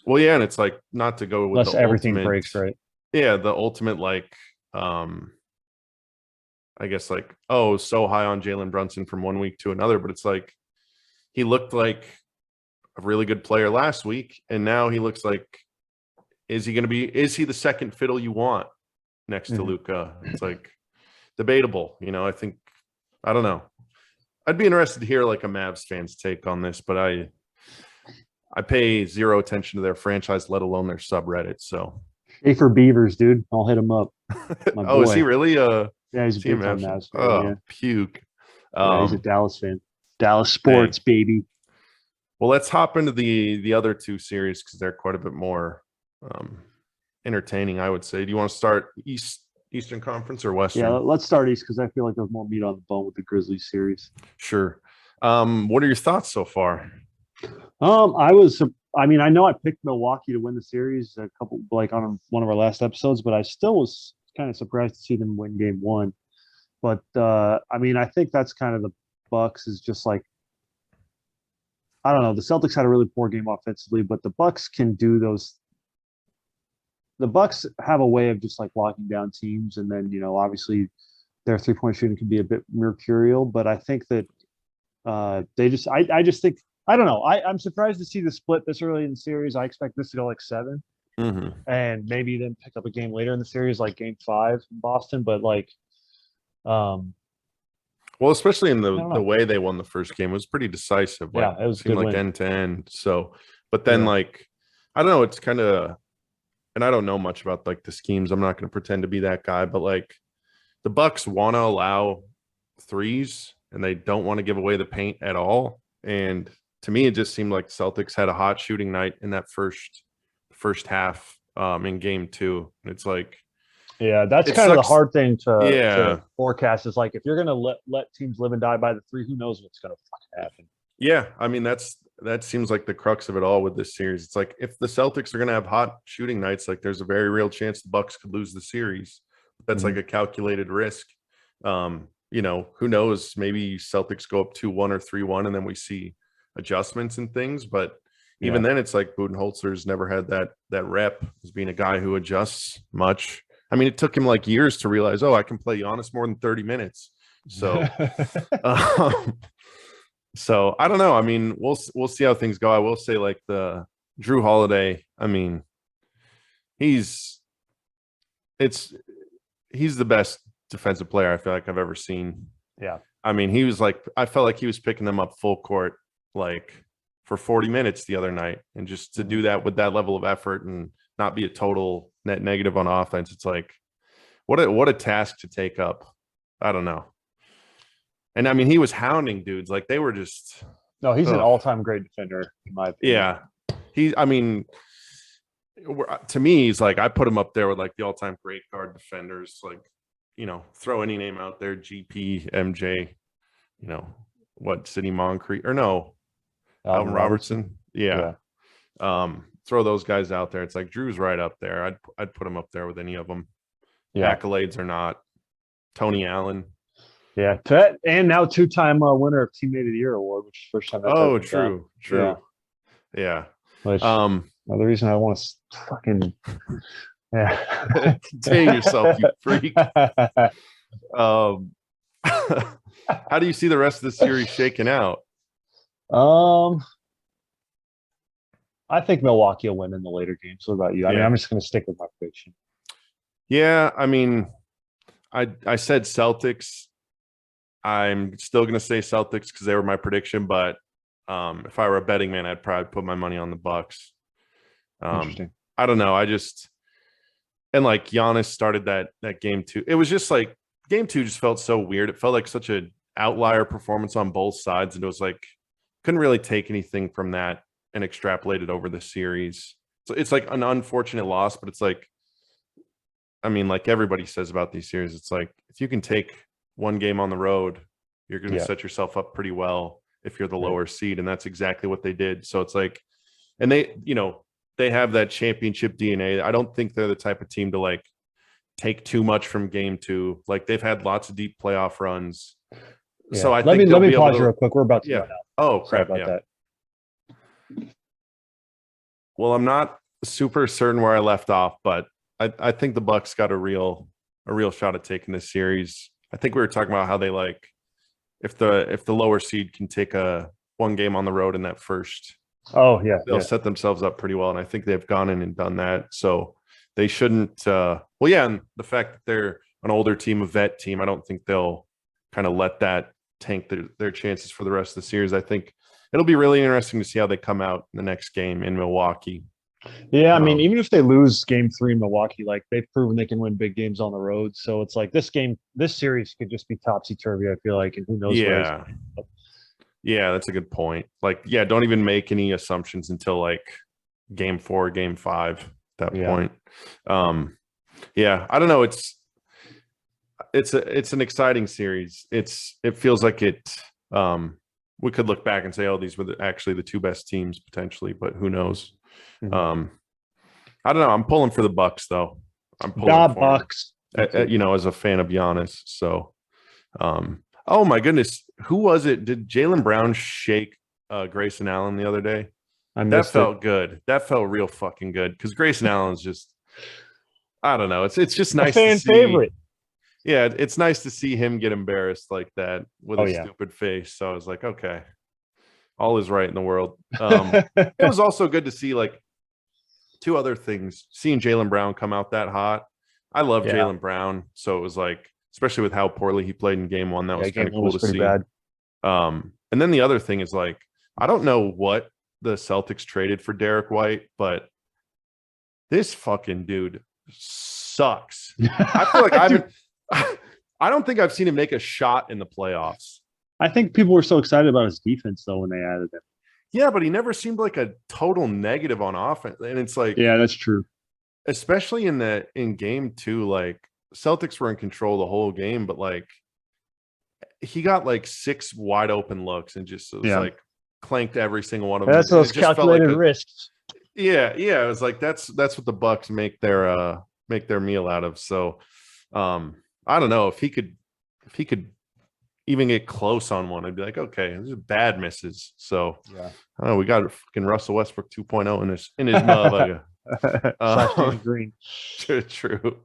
Well, yeah, and it's like not to go with unless the everything ultimate, breaks, right? Yeah, the ultimate like I guess like, oh, so high on Jalen Brunson from one week to another, but it's like he looked like a really good player last week, and now he looks like is he the second fiddle you want next to Luka? It's like debatable, you know. I don't know. I'd be interested to hear like a Mavs fan's take on this, but I pay zero attention to their franchise, let alone their subreddit. So Schaefer Beavers, dude. I'll hit him up. My oh, boy. is he really? Yeah, he's a big time Mavs fan. Oh, yeah. puke. Yeah, he's a Dallas fan. Dallas sports, baby. Well, let's hop into the other two series because they're quite a bit more entertaining, I would say. Do you want to start Eastern Conference or Western? Yeah, let's start East because I feel like there's more meat on the bone with the Grizzlies series. Sure. What are your thoughts so far? I know I picked Milwaukee to win the series a couple like on one of our last episodes, but I still was kind of surprised to see them win game one. But I think that's kind of the Bucks is just like I don't know. The Celtics had a really poor game offensively, but the Bucks can do those. The Bucks have a way of just like locking down teams, and then obviously their 3-point shooting can be a bit mercurial. But I think that they just I just think I don't know. I'm surprised to see the split this early in the series. I expect this to go like 7, and maybe then pick up a game later in the series, like Game 5 in Boston. But like, well, especially in the way they won the first game, it was pretty decisive. Like, yeah, it was seemed like end to end. So, but then like, I don't know. It's kind of, and I don't know much about like the schemes. I'm not going to pretend to be that guy, but like, the Bucks want to allow threes, and they don't want to give away the paint at all. And to me, it just seemed like Celtics had a hot shooting night in that first half in Game 2. And it's like, yeah, that's kind of the hard thing to forecast. Is like if you're gonna let teams live and die by the three, who knows what's gonna fucking happen? Yeah, I mean that seems like the crux of it all with this series. It's like if the Celtics are gonna have hot shooting nights, like there's a very real chance the Bucks could lose the series. That's like a calculated risk. Who knows? Maybe Celtics go up 2-1 or 3-1, and then we see adjustments and things, but even then it's like Budenholzer's never had that rep as being a guy who adjusts much. I mean, it took him like years to realize, oh, I can play Giannis more than 30 minutes. So so I don't know. I mean, we'll see how things go. I will say, like, the Drew Holiday, I mean, he's the best defensive player I feel like I've ever seen. Yeah. I mean, I felt like he was picking them up full court, like, for 40 minutes the other night. And just to do that with that level of effort and not be a total net negative on offense, it's like, what a task to take up. I don't know. And I mean, he was hounding dudes. Like, they were just. No, he's an all-time great defender, in my opinion. Yeah. I mean, to me, he's like, I put him up there with like the all-time great guard defenders. Like, throw any name out there, GP, MJ, Sidney Moncrief, or no, Alvin Robertson. Yeah. Throw those guys out there. It's like Drew's right up there. I'd put him up there with any of them. Yeah. Accolades or not. Tony Allen. Yeah, and now 2-time winner of Teammate of the Year award, which is the first time. Oh, true. Yeah. Which, the reason I want to fucking contain yourself, you freak. How do you see the rest of the series shaking out? I think Milwaukee will win in the later games. What about you? I mean, I'm just going to stick with my prediction. Yeah, I mean, I said Celtics. I'm still going to say Celtics because they were my prediction, but if I were a betting man, I'd probably put my money on the Bucks. Interesting. I don't know. And like Giannis started that game 2. It was just like game 2 just felt so weird. It felt like such an outlier performance on both sides, and it was like couldn't really take anything from that and extrapolate it over the series. So it's like an unfortunate loss, but it's like, I mean, like everybody says about these series, it's like if you can take one game on the road, you're going to set yourself up pretty well if you're the lower seed. And that's exactly what they did. So it's like, and they have that championship DNA. I don't think they're the type of team to like take too much from game 2. Like they've had lots of deep playoff runs. Yeah. So let me pause real quick. We're about to go now. Oh, crap. Sorry about that. Well, I'm not super certain where I left off, but I think the Bucks got a real shot at taking this series. I think we were talking about how they like if the lower seed can take one game on the road in that first. Oh yeah, they'll set themselves up pretty well, and I think they've gone in and done that. So they shouldn't. And the fact that they're an older team, a vet team, I don't think they'll kind of let that tank their chances for the rest of the series. I think it'll be really interesting to see how they come out in the next game in Milwaukee. Yeah, I mean, even if they lose game 3 in Milwaukee, like they've proven they can win big games on the road. So it's like this series could just be topsy-turvy, I feel like, and who knows where it's going to go. Yeah, that's a good point. Like, don't even make any assumptions until like game 4, game 5 at that point. I don't know. It's an exciting series. It feels like we could look back and say, oh, these were actually the 2 best teams potentially, but who knows? Mm-hmm. I don't know. I'm pulling for the Bucks though. I'm pulling for Bucks. As a fan of Giannis. So, oh my goodness, who was it? Did Jaylen Brown shake Grayson Allen the other day? That felt good. That felt real fucking good because Grayson Allen's just, I don't know. It's just nice. Fan favorite. Yeah, it's nice to see him get embarrassed like that with a stupid face. So I was like, okay, all is right in the world. It was also good to see like 2 other things. Seeing Jaylen Brown come out that hot. I love Jaylen Brown. So it was like, especially with how poorly he played in game 1, that was kind of cool to see. Bad. And then the other thing is like, I don't know what the Celtics traded for Derek White, but this fucking dude sucks. I feel like I don't think I've seen him make a shot in the playoffs. I think people were so excited about his defense though when they added him. Yeah, but he never seemed like a total negative on offense. And it's like, yeah, that's true. Especially in game 2, like Celtics were in control the whole game, but like he got like 6 wide open looks and just was like clanked every single one of them. That's those calculated risks. Yeah. It was like that's what the Bucks make their meal out of. So I don't know if he could even get close on one, I'd be like, okay, these are bad misses. So Yeah. I don't know, we got fucking Russell Westbrook 2.0 in his motherfucker. Slash Um, Danny Green. true.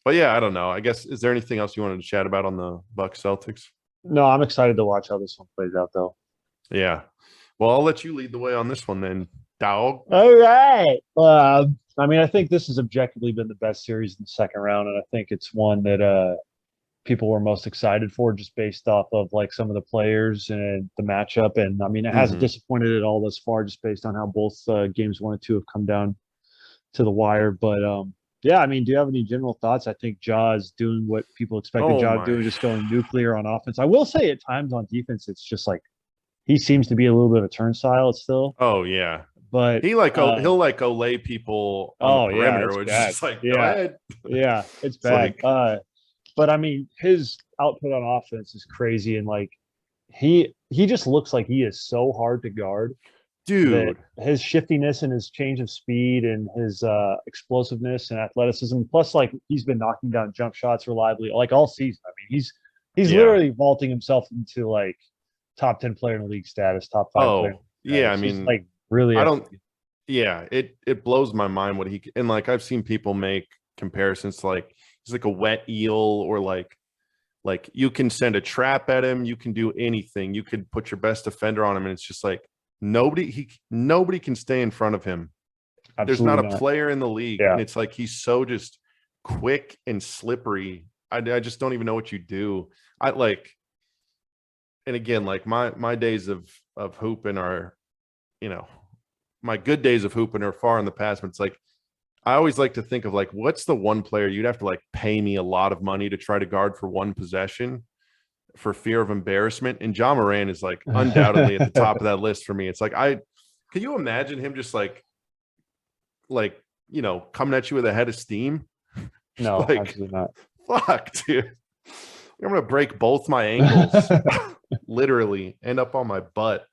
But yeah, I don't know. I guess is there anything else you wanted to chat about on the Bucks Celtics? No, I'm excited to watch how this one plays out, though. Yeah. Well, I'll let you lead the way on this one then, dog. All right. I mean, I think this has objectively been the best series in the second round, and I think it's one that people were most excited for just based off of like some of the players and the matchup. And I mean, it hasn't Mhm. disappointed at all thus far, just based on how both games 1 and 2 have come down to the wire. But yeah, I mean, do you have any general thoughts? I think Ja is doing what people expected Oh Ja to my. do, just going nuclear on offense. I will say at times on defense, it's just like he seems to be a little bit of a turnstile still, Oh yeah. but He'll like Olay people on the oh yeah, perimeter, it's which is bad. just like, go Yeah, ahead. yeah, it's It's bad. like, But I mean, his output on offense is crazy, and like he just looks like he is so hard to guard that dude. his shiftiness and his change of speed and his explosiveness and athleticism, plus like he's been knocking down jump shots reliably like all season. I mean, he's Yeah. literally vaulting himself into like top 10 player in the league status, top 5 player in Oh, the league yeah. I status. He's mean, like really I don't, executing. yeah, it blows my mind what he, and like I've seen people make comparisons to like he's like a wet eel, or like you can send a trap at him, you can do anything, you could put your best defender on him, and it's just like nobody can stay in front of him. There's not Absolutely a not. player in the league, Yeah. and it's like he's so just quick and slippery. I just don't even know what you do. I like, and again, like my days of hooping are, you know, my good days of hooping are far in the past, but it's like I always like to think of like what's the one player you'd have to like pay me a lot of money to try to guard for one possession for fear of embarrassment. And John Moran is like undoubtedly at the top of that list for me. It's like can you imagine him just like coming at you with a head of steam? No, Like, absolutely not. fuck, dude. I'm gonna break both my ankles, literally, end up on my butt.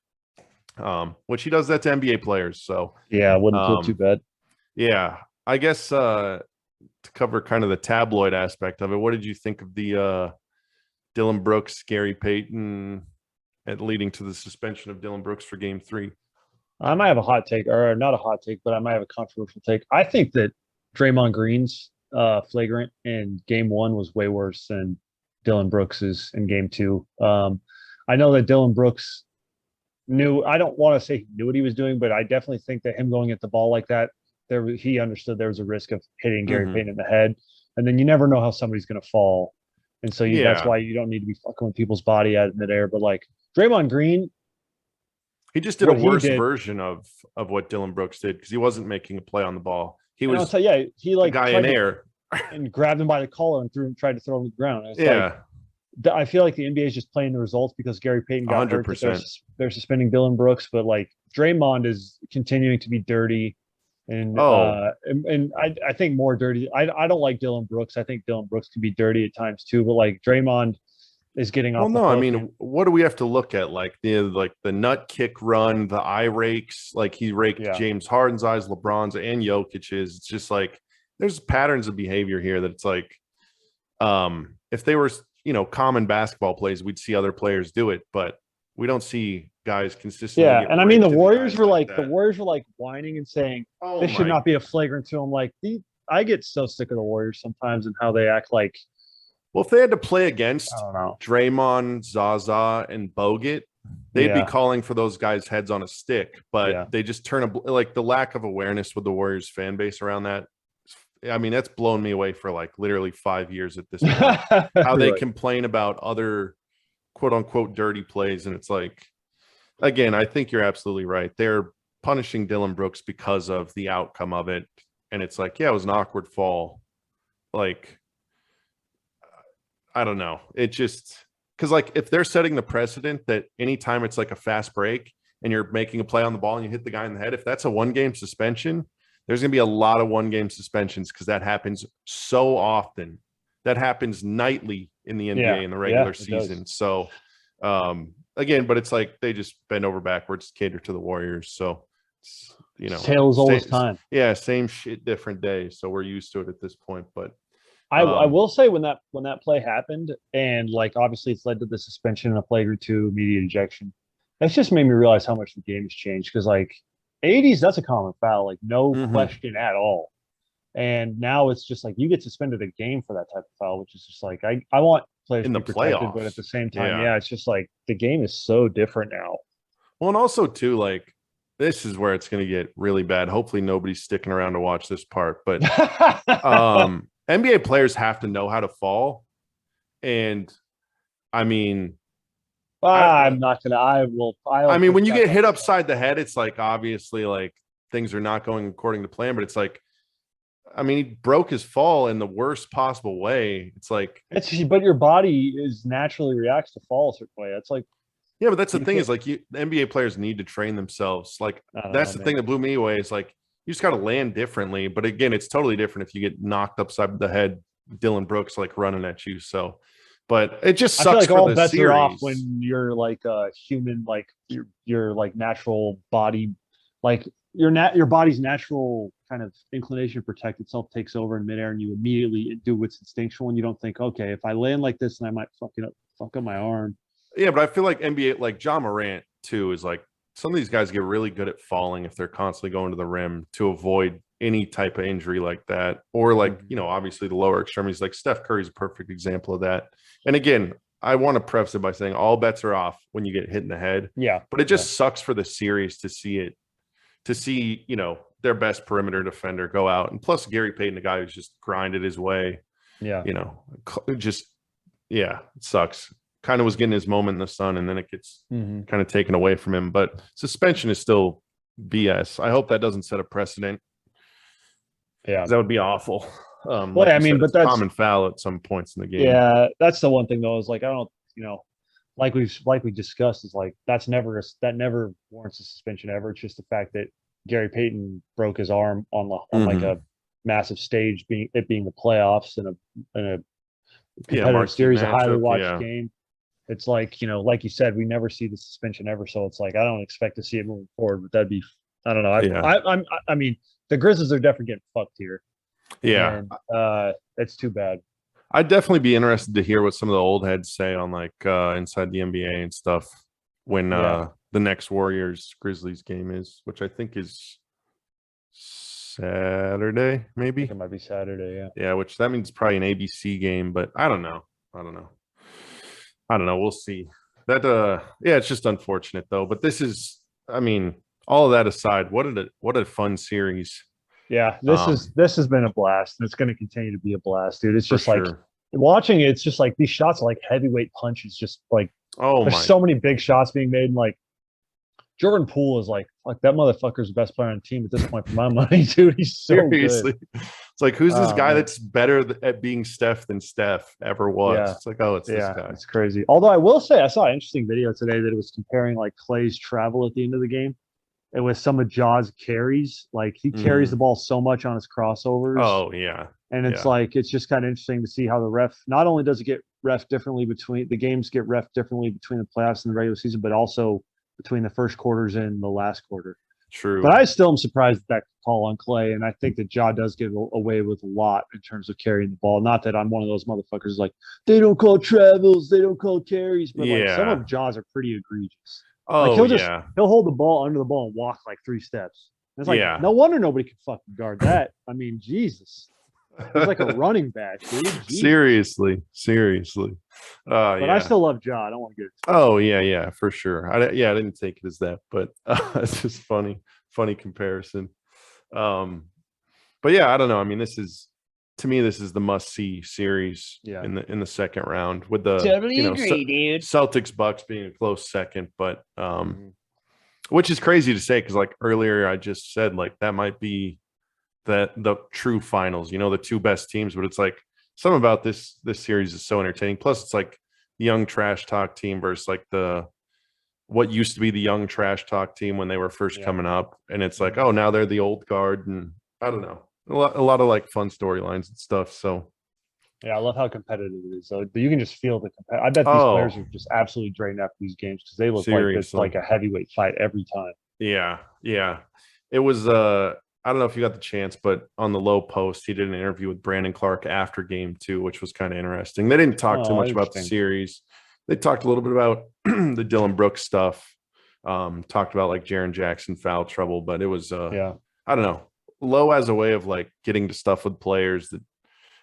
Which he does that to NBA players. So Yeah, I wouldn't feel too um bad. yeah. I guess to cover kind of the tabloid aspect of it, what did you think of the Dylan Brooks, Gary Payton, and leading to the suspension of Dylan Brooks for game 3? I might have a hot take, or not a hot take, but I might have a controversial take. I think that Draymond Green's flagrant in game 1 was way worse than Dylan Brooks's in game 2. I know that Dylan Brooks knew, I don't want to say he knew what he was doing, but I definitely think that him going at the ball like that, he understood there was a risk of hitting Gary Mm-hmm. Payton in the head. And then you never know how somebody's going to fall. And so that's Yeah. why you don't need to be fucking with people's body out in midair. But like Draymond Green, He just did a what he worse did, version of what Dylan Brooks did because he wasn't making a play on the ball. He and I'll was tell you, yeah, he a like guy in tried to air. and grabbed him by the collar and tried to throw him to the ground. And it's like Yeah, I feel like the NBA is just playing the results because Gary Payton got hurt that 100%. they're suspending Dylan Brooks, but like Draymond is continuing to be dirty, and Oh, I think more dirty. I don't like Dylan Brooks. I think Dylan Brooks can be dirty at times too, but like Draymond is getting well, off the no, I hook. And, mean, what do we have to look at? Like the nut kick run, the eye rakes, like he raked yeah, James Harden's eyes, LeBron's, and Jokic's. It's just like there's patterns of behavior here that it's like, if they were, common basketball plays, we'd see other players do it, but we don't see guys consistently yeah, get and I mean raked in the eyes like The that. Warriors were like whining and saying Oh this should my. not be a flagrant to him. Like I get so sick of the Warriors sometimes and how they act like Well, if they had to play I against don't know. Draymond, Zaza, and Bogut, they'd be Yeah, calling for those guys' heads on a stick, but yeah. they just like the lack of awareness with the Warriors fan base around that. I mean, that's blown me away for like literally 5 years at this point. How they Right. complain about other quote unquote dirty plays. And it's like, again, I think you're absolutely right. They're punishing Dylan Brooks because of the outcome of it. And it's like, yeah, it was an awkward fall. Like, I don't know. It just because like if they're setting the precedent that anytime it's like a fast break and you're making a play on the ball and you hit the guy in the head, if that's a 1 game suspension, there's gonna be a lot of 1 game suspensions because that happens so often. That happens nightly in the NBA Yeah, in the yeah, regular it does. season. So again, but it's like they just bend over backwards, cater to the Warriors. So Tale as old as same, time. yeah, same shit, different day. So we're used to it at this point. But I will say when that play happened, and like obviously it's led to the suspension and a flagrant 2 immediate ejection. That's just made me realize how much the game has changed. Because like 80s, that's a common foul, like no Mhm. question at all. And now it's just like you get suspended a game for that type of foul, which is just like I want players In to the be protected, but at playoffs. the same time, Yeah. yeah, it's just like the game is so different now. Well, and also too, like this is where it's going to get really bad. Hopefully, nobody's sticking around to watch this part. But NBA players have to know how to fall, and I mean, I I'm not gonna. I will. I I'll mean, push when you back get on hit that. upside the head, it's like obviously like things are not going according to plan. But it's like, I mean, he broke his fall in the worst possible way. It's like, But your body is naturally reacts to fall a certain way. It's like yeah, but that's the you thing can't. is like the NBA players need to train themselves. Like I don't that's know, the thing man. that blew me away. Is like you just got to land differently. But again, it's totally different if you get knocked upside the head. Dylan Brooks like running at you. So, but it just I feel sucks like for all the bets are off series. when you're like a human, like your like natural body, like your body's natural kind of inclination to protect itself takes over in midair, and you immediately do what's instinctual, and you don't think, okay, if I land like this, and I might fuck up my arm. Yeah, but I feel like NBA, like John Morant too, is like some of these guys get really good at falling if they're constantly going to the rim to avoid any type of injury like that. Or like, Mhm. you know, obviously the lower extremities, like Steph Curry's a perfect example of that. And again, I want to preface it by saying all bets are off when you get hit in the head, Yeah, but it yeah, just sucks for the series to see it, to see, you know, their best perimeter defender go out. And plus Gary Payton, a guy who's just grinded his way, yeah. you know, just yeah, it sucks. Kind of was getting his moment in the sun, and then it gets Hmm. kind of taken away from him. But suspension is still BS. I hope that doesn't set a precedent Yeah. because that would be awful. Well, Like I you said, mean, it's but a that's common foul at some points in the game. yeah, that's the one thing though, is like I don't, like we discussed, is like that never warrants a suspension ever. It's just the fact that Gary Payton broke his arm on like Mm-hmm. a massive stage, being the playoffs in a Yeah, competitive marquee series, a highly matchup. watched Yeah, game. It's like, like you said, we never see the suspension ever. So it's like I don't expect to see it moving forward, but that'd be I don't know. yeah, I mean, the Grizzlies are definitely getting fucked here, yeah. and it's too bad. I'd definitely be interested to hear what some of the old heads say on like inside the NBA and stuff when Yeah, the next Warriors Grizzlies game is, which I think is Saturday, I think maybe. it might be Saturday. Yeah. Yeah, which that means probably an ABC game, but I don't know. I don't know. I don't know. We'll see. That yeah, it's just unfortunate though. But this is I mean, all of that aside, what a fun series. Yeah, Um, this has been a blast, and it's going to continue to be a blast, dude. It's for just like sure. watching it. It's just like these shots are like heavyweight punches. Just like Oh there's my so many big shots being made. And like Jordan Poole is like that motherfucker's the best player on the team at this point for my money, dude. He's so good. seriously. It's like who's this Oh guy man, that's better at being Steph than Steph ever was? yeah, It's like, oh, it's this yeah, guy. it's crazy. Although I will say I saw an interesting video today that it was comparing like Clay's travel at the end of the game and with some of Jaws carries. Like he carries the Hmm. ball so much on his crossovers. Oh yeah. And it's Yeah. like it's just kind of interesting to see how the ref not only does it get ref differently between the games get ref differently between the playoffs and the regular season, but also between the first quarters and the last quarter. But True. I still am surprised at that call on Clay, and I think that Ja does get away with a lot in terms of carrying the ball. Not that I'm one of those motherfuckers like they don't call travels, they don't call carries, but like some Yeah. of Ja's are pretty egregious. Like Oh yeah. he'll hold the ball under the ball and walk like 3 steps. And it's like Yeah. no wonder nobody can fucking guard that. I mean, Jesus. He's like a running back, dude. Jesus. Seriously. Seriously. Oh But I yeah. still love Ja. I don't want to get it twisted. Oh yeah, yeah, for sure. Yeah, I didn't take it as that, but it's just funny comparison. Um, but yeah, I don't know. I mean, this is to me, this is the must see series Yeah. in the second round with the Totally agree, dude. Celtics Bucks being a close second, but Mhm. which is crazy to say because like earlier I just said like that might be the true finals, the two best teams, but it's like something about this series is so entertaining. Plus, it's like the young trash talk team versus like the what used to be the young trash talk team when they were first Yeah. coming up, and it's like, Mhm. oh, now they're the old guard, and I don't know, a lot of like fun storylines and stuff. So, Yeah, I love how competitive it is. So you can just feel the I bet these players oh, are just absolutely drained after these games because they look like it's seriously, like a heavyweight fight every time. yeah, yeah, it was. I don't know if you got the chance, but on the low post, he did an interview with Brandon Clark after game 2, which was kind of interesting. They didn't talk too Oh, much about the interesting. series. They talked a little bit about the Dylan Brooks stuff. Talked about like Jaren Jackson foul trouble, but it was Yeah. I don't know, low as a way of like getting to stuff with players that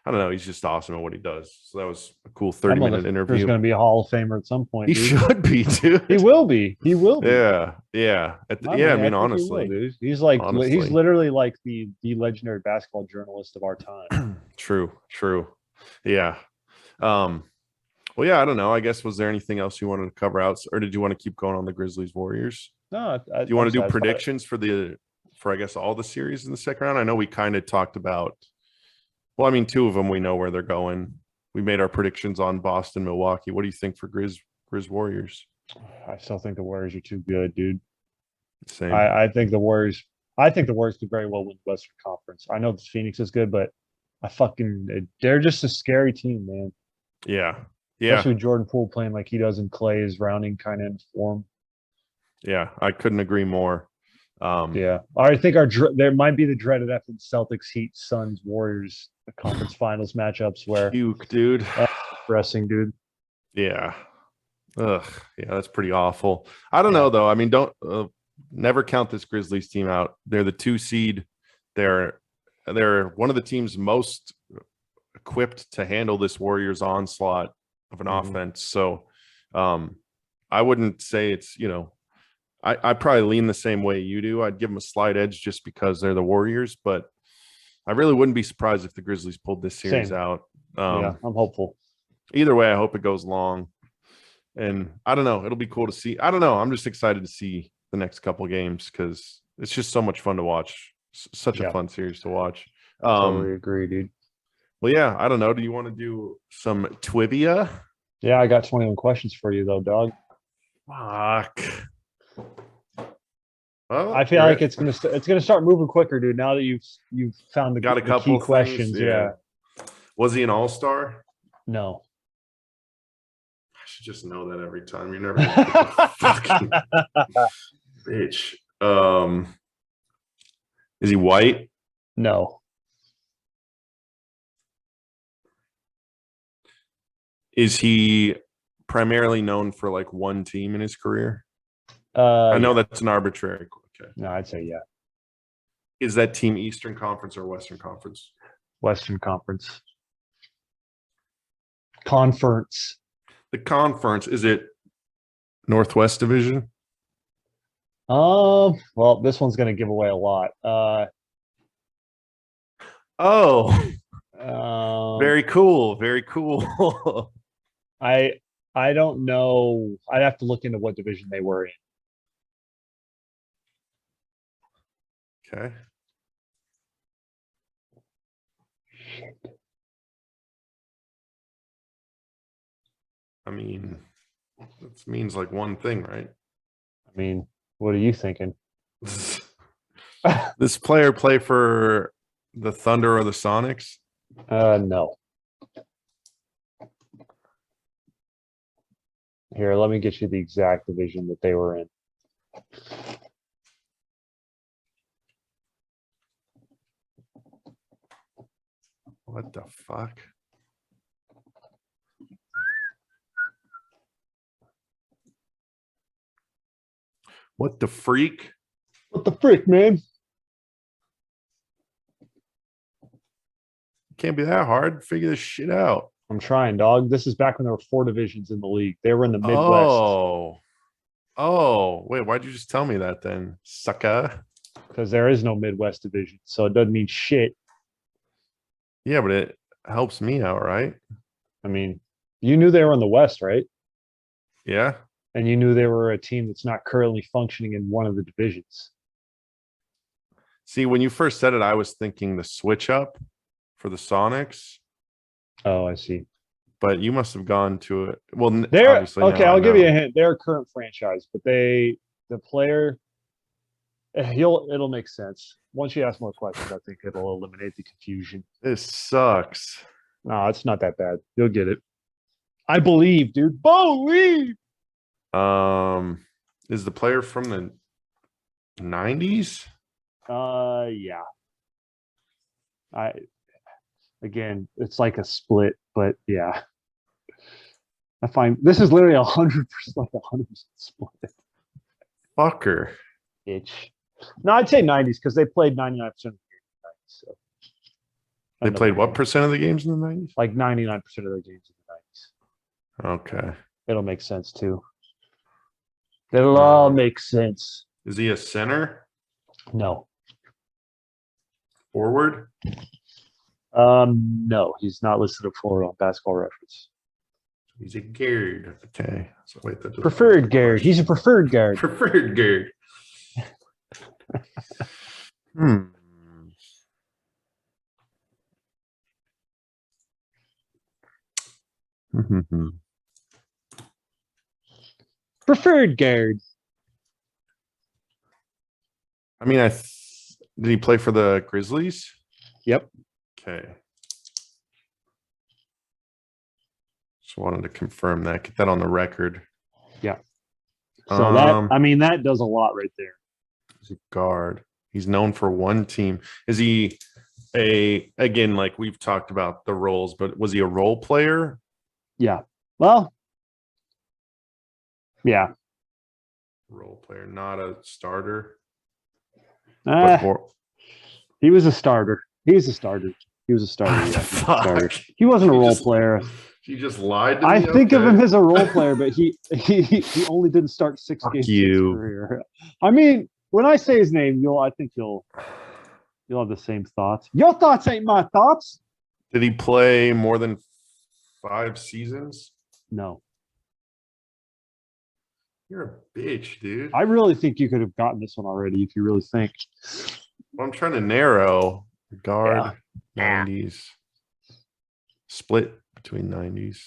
I don't know. He's just awesome at what he does. So that was a cool That 30-minute motherfucker's interview. going to be a Hall of Famer at some point, He dude. should be, dude. He will be. He will be. Yeah, yeah, I mean, I think he will, honestly, dude. He's like he's honestly, literally like the legendary basketball journalist of our time. true, true. Yeah. Um, well, yeah, I don't know. I guess was there anything else you wanted to cover out, or did you want to keep going on the Grizzlies Warriors? No, Do you want I'm to do satisfied. predictions for I guess all the series in the second round? I know we kind of talked about. Well, I mean, 2 of them we know where they're going. We made our predictions on Boston, Milwaukee. What do you think for Grizz Warriors? I still think the Warriors are too good, dude. Same. I think the Warriors. I think the Warriors could very well win the Western Conference. I know the Phoenix is good, but they're just a scary team, man. Yeah. Yeah. Especially with Jordan Poole playing like he does, and Clay is rounding kind of in form. Yeah, I couldn't agree more. Yeah, I think there might be the dreaded effing Celtics, Heat, Suns, Warriors conference finals matchups where puke, dude. Pressing, dude. Yeah. Ugh. Yeah, that's pretty awful. I don't know though. I mean, don't never count this Grizzlies team out. They're the 2 seed. They're one of the teams most equipped to handle this Warriors onslaught of an offense. So I wouldn't say it's, I probably lean the same way you do. I'd give them a slight edge just because they're the Warriors, but I really wouldn't be surprised if the Grizzlies pulled this series out. Yeah, I'm hopeful. Either way, I hope it goes long. And I don't know. It'll be cool to see. I don't know. I'm just excited to see the next couple of games because it's just so much fun to watch. Such a fun series to watch. Totally agree, dude. Well, yeah, I don't know. Do you want to do some Twivia? Yeah, I got 21 questions for you though, dog. Fuck. Well, I feel like it's gonna start moving quicker, dude. Now that you've found got a the couple key questions. Yeah. Was he an all-star? No. I should just know that every time. You're never fucking bitch. Is he white? No. Is he primarily known for like one team in his career? I know that's an arbitrary. Okay. No, I'd say yeah. Is that team Eastern Conference or Western Conference? Western Conference. Conference. The conference, is it Northwest Division? Well, this one's gonna give away a lot. Very cool. Very cool. I don't know. I'd have to look into what division they were in. Okay. I mean, that means like one thing, right? I mean, what are you thinking? This player play for the Thunder or the Sonics? No. Here, let me get you the exact division that they were in. What the fuck? What the freak? What the frick, man? Can't be that hard. Figure this shit out. I'm trying, dog. This is back when there were 4 divisions in the league. They were in the Midwest. Wait, why'd you just tell me that then, sucker? Because there is no Midwest division, so it doesn't mean shit. Yeah, but it helps me out, right? I mean, you knew they were in the West, right? Yeah. And you knew they were a team that's not currently functioning in one of the divisions. See, when you first said it, I was thinking the switch up for the Sonics. Oh, I see. But you must have gone to it. Well, they're obviously okay. now I'll give you a hint. They're a current franchise, but the player, it'll make sense once you ask more questions. I think it'll eliminate the confusion. This sucks. No, it's not that bad. You'll get it. I believe, dude. Believe. Is the player from the 90s? Yeah. Again, it's like a split, but yeah. I find this is literally 100%, like 100% split. Fucker. Itch. No, I'd say 90s because they played 99% of the games. So They played what percent of the games in the 90s? like 99% of their games in the 90s. Okay. It'll make sense too. It'll all make sense. Is he a center? No. Forward? No, he's not listed a forward on Basketball Reference. He's a guard. Okay. So wait, that preferred guard. He's a preferred guard. Preferred guard. Hmm. Preferred guard. I mean, did he play for the Grizzlies? Yep. Okay. Just wanted to confirm that. Get that on the record. Yeah. So that does a lot right there. He's a guard. He's known for one team. Is he again, like we've talked about the roles, but was he a role player? Yeah. Well, yeah. Role player, not a starter. He was a starter. He was a starter. Yeah. Fuck. He wasn't a role player. He just lied to me. I think of him as a role player, but he only didn't start 6 games in his career. I mean, when I say his name, I think you'll have the same thoughts. Your thoughts ain't my thoughts. Did he play more than 5 seasons? No. You're a bitch, dude. I really think you could have gotten this one already if you really think. Well, I'm trying to narrow guard 90s. Split between 90s.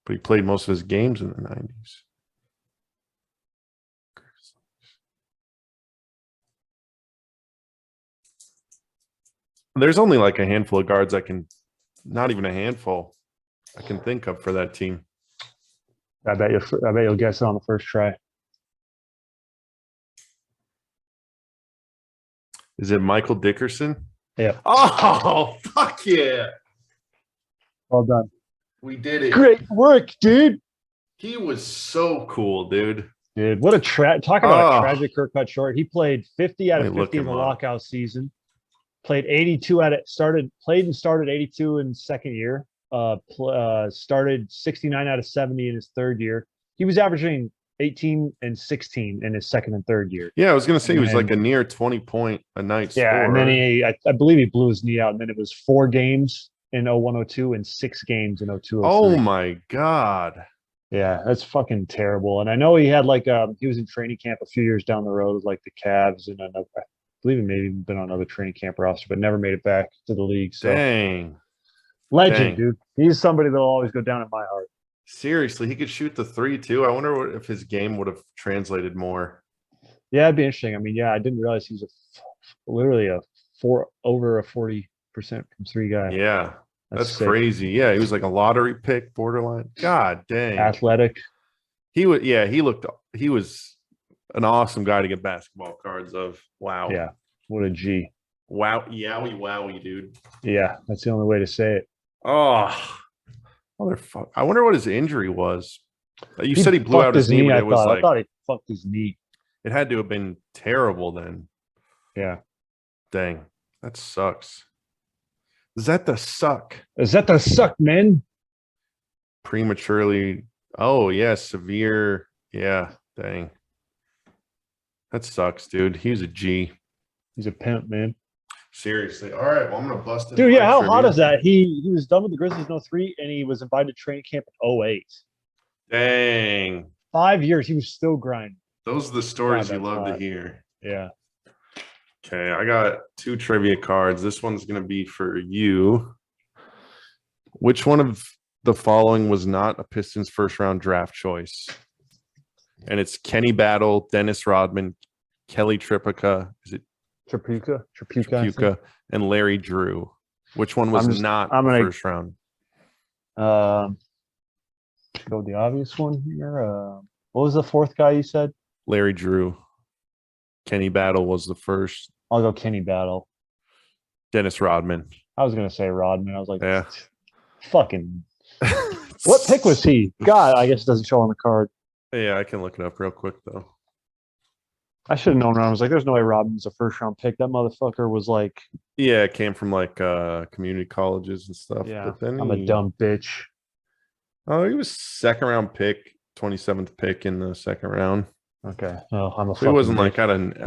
But he played most of his games in the 90s. There's only like a handful of guards not even a handful I can think of for that team. I bet you'll guess it on the first try. Is it Michael Dickerson? Yeah. Oh, fuck yeah. Well done. We did it. Great work, dude. He was so cool, dude. Dude, what a talk about a tragic career cut short. He played 50 out of 50 in the lockout season. Played 82 played and started 82 in second year. Started 69 out of 70 in his third year. He was averaging 18 and 16 in his second and third year. Yeah, I was gonna say he was like a near 20-point a night scorer. Yeah, and then I believe he blew his knee out, and then it was 4 games in 01-02 and 6 games in 02-03. Oh my god. Yeah, that's fucking terrible. And I know he had he was in training camp a few years down the road with like the Cavs, and I believe he maybe been on another training camp roster, but never made it back to the league. So dang. Legend, dude. He's somebody that'll always go down in my heart. Seriously, he could shoot the 3 too. I wonder if his game would have translated more. Yeah, it'd be interesting. I mean, yeah, I didn't realize he was literally over a 40% from 3 guy. Yeah, that's crazy. Yeah, he was like a lottery pick, borderline. God dang. Athletic. He was an awesome guy to get basketball cards of. Wow. Yeah, what a G. Wow, wowie, dude. Yeah, that's the only way to say it. Oh, motherfucker! I wonder what his injury was. You said he blew out his knee. But I thought he fucked his knee. It had to have been terrible then. Yeah. Dang, that sucks. Is that the suck, man? Prematurely. Oh yeah, severe. Yeah, dang. That sucks, dude. He was a G. He's a pimp, man. Seriously. All right. Well, I'm gonna bust it. Dude, yeah, how hot is that? He was done with the Grizzlies in 03, and he was invited to training camp in 08. Dang. 5 years, he was still grinding. Those are the stories you love to hear. Yeah. Okay, I got 2 trivia cards. This one's gonna be for you. Which one of the following was not a Pistons first-round draft choice? And it's Kenny Battle, Dennis Rodman, Kelly Tripucka. Is it Tripucka and Larry Drew? Which one was not first round? Go the obvious one here. What was the 4th guy you said? Larry Drew. Kenny Battle was the first. I'll go Kenny Battle. Dennis Rodman. I was gonna say Rodman. I was like, Yeah. fucking. What pick was he? God, I guess it doesn't show on the card. Yeah, I can look it up real quick though. I should have known. I was like, there's no way Rodman's a first round pick. That motherfucker was like, Yeah, it came from like community colleges and stuff. yeah, But then I'm a dumb bitch. Oh, he was second round pick, 27th pick in the second round. Okay. Oh, I'm a. So he wasn't like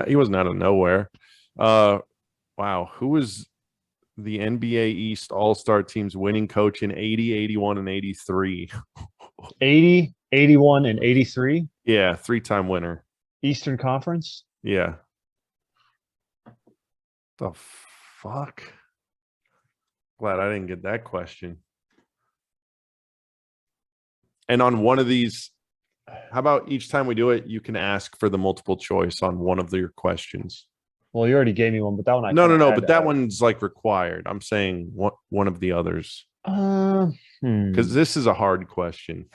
he wasn't out of nowhere. Wow. Who was the NBA East All-Star team's winning coach in 80, 81, and 83? 80, 81, and 83. Yeah, 3-time winner. Eastern Conference. Yeah. The fuck? Glad I didn't get that question. And on one of these, how about each time we do it, you can ask for the multiple choice on one of your questions. Well, you already gave me one, but that one No, but that one's like required. I'm saying one of the others. Because this is a hard question.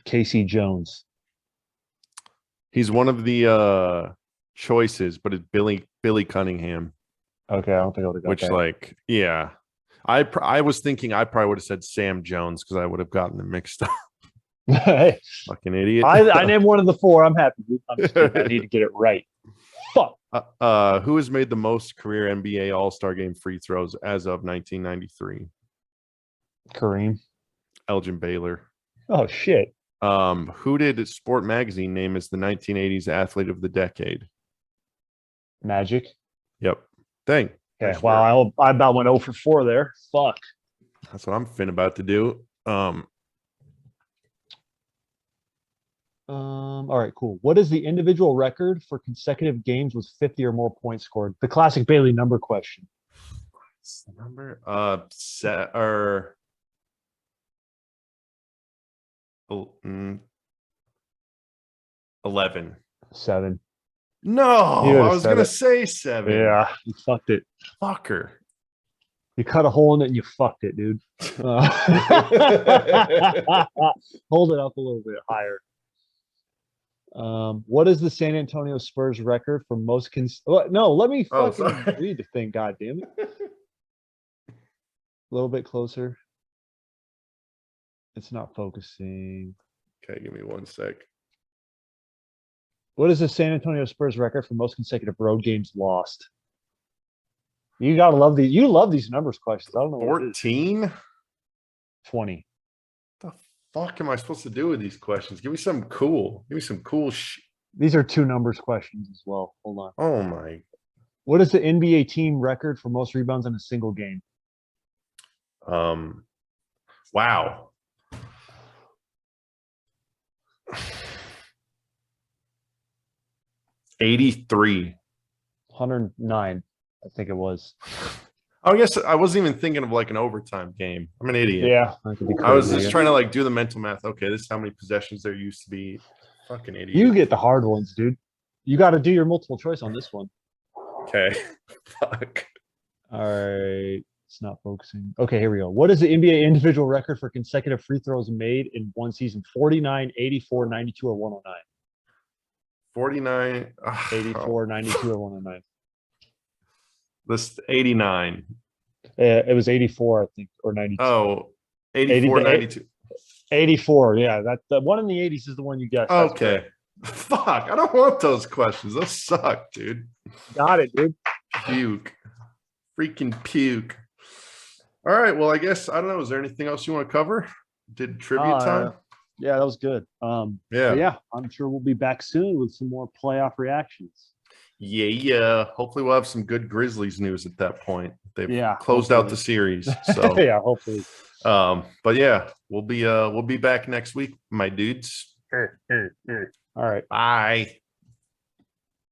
Casey Jones. He's one of the choices, but it's Billy Cunningham. Okay, I don't think I would have got which that. Like, yeah. I was thinking I probably would have said Sam Jones because I would have gotten them mixed up. Fucking idiot. I named one of the four. I'm happy. I'm just kidding. I need to get it right. Fuck. Who has made the most career NBA All-Star Game free throws as of 1993? Kareem. Elgin Baylor. Oh shit. Who did Sport Magazine name as the 1980s Athlete of the Decade? Magic. Yep. Dang. Okay. Nice Wow. I about went 0 for 4 there. Fuck. That's what I'm finna about to do. All right, cool. What is the individual record for consecutive games with 50 or more points scored? The classic Bailey number question. What's the number? 11. 7. No, I was gonna say 7. Yeah, you fucked it. Fucker. You cut a hole in it and you fucked it, dude. Hold it up a little bit higher. What is the San Antonio Spurs record for most no, let me fucking read the thing, god damn it. A little bit closer. It's not focusing. Okay, give me 1 sec. What is the San Antonio Spurs record for most consecutive road games lost? You gotta love these. You love these numbers questions. I don't know. 14? 20. The fuck am I supposed to do with these questions? Give me something cool. Give me some cool shit. These are 2 numbers questions as well. Hold on. Oh my. What is the NBA team record for most rebounds in a single game? Wow. $83. 109, I think it was. I guess I wasn't even thinking of like an overtime game. I'm an idiot. Yeah, that could be crazy. I was just trying to like do the mental math. Okay, this is how many possessions there used to be. Fucking idiot. You get the hard ones, dude. You got to do your multiple choice on this one. Okay. Fuck. All right. It's not focusing. Okay, here we go. What is the NBA individual record for consecutive free throws made in one season? 49, 84, 92, or 109? 49. 84, 92, or 109? This 89. It was 84, I think, or 92. Oh, 84, 92. 84, yeah. The one in the 80s is the one you guessed. Okay. Fuck, I don't want those questions. Those suck, dude. Got it, dude. Puke. Freaking puke. All right, well, I guess, I don't know. Is there anything else you want to cover? Did trivia time? Yeah, that was good. Yeah, I'm sure we'll be back soon with some more playoff reactions. Yeah. Hopefully we'll have some good Grizzlies news at that point. They've closed hopefully. out the series. So yeah, hopefully. But yeah, we'll be back next week, my dudes. All right. Bye.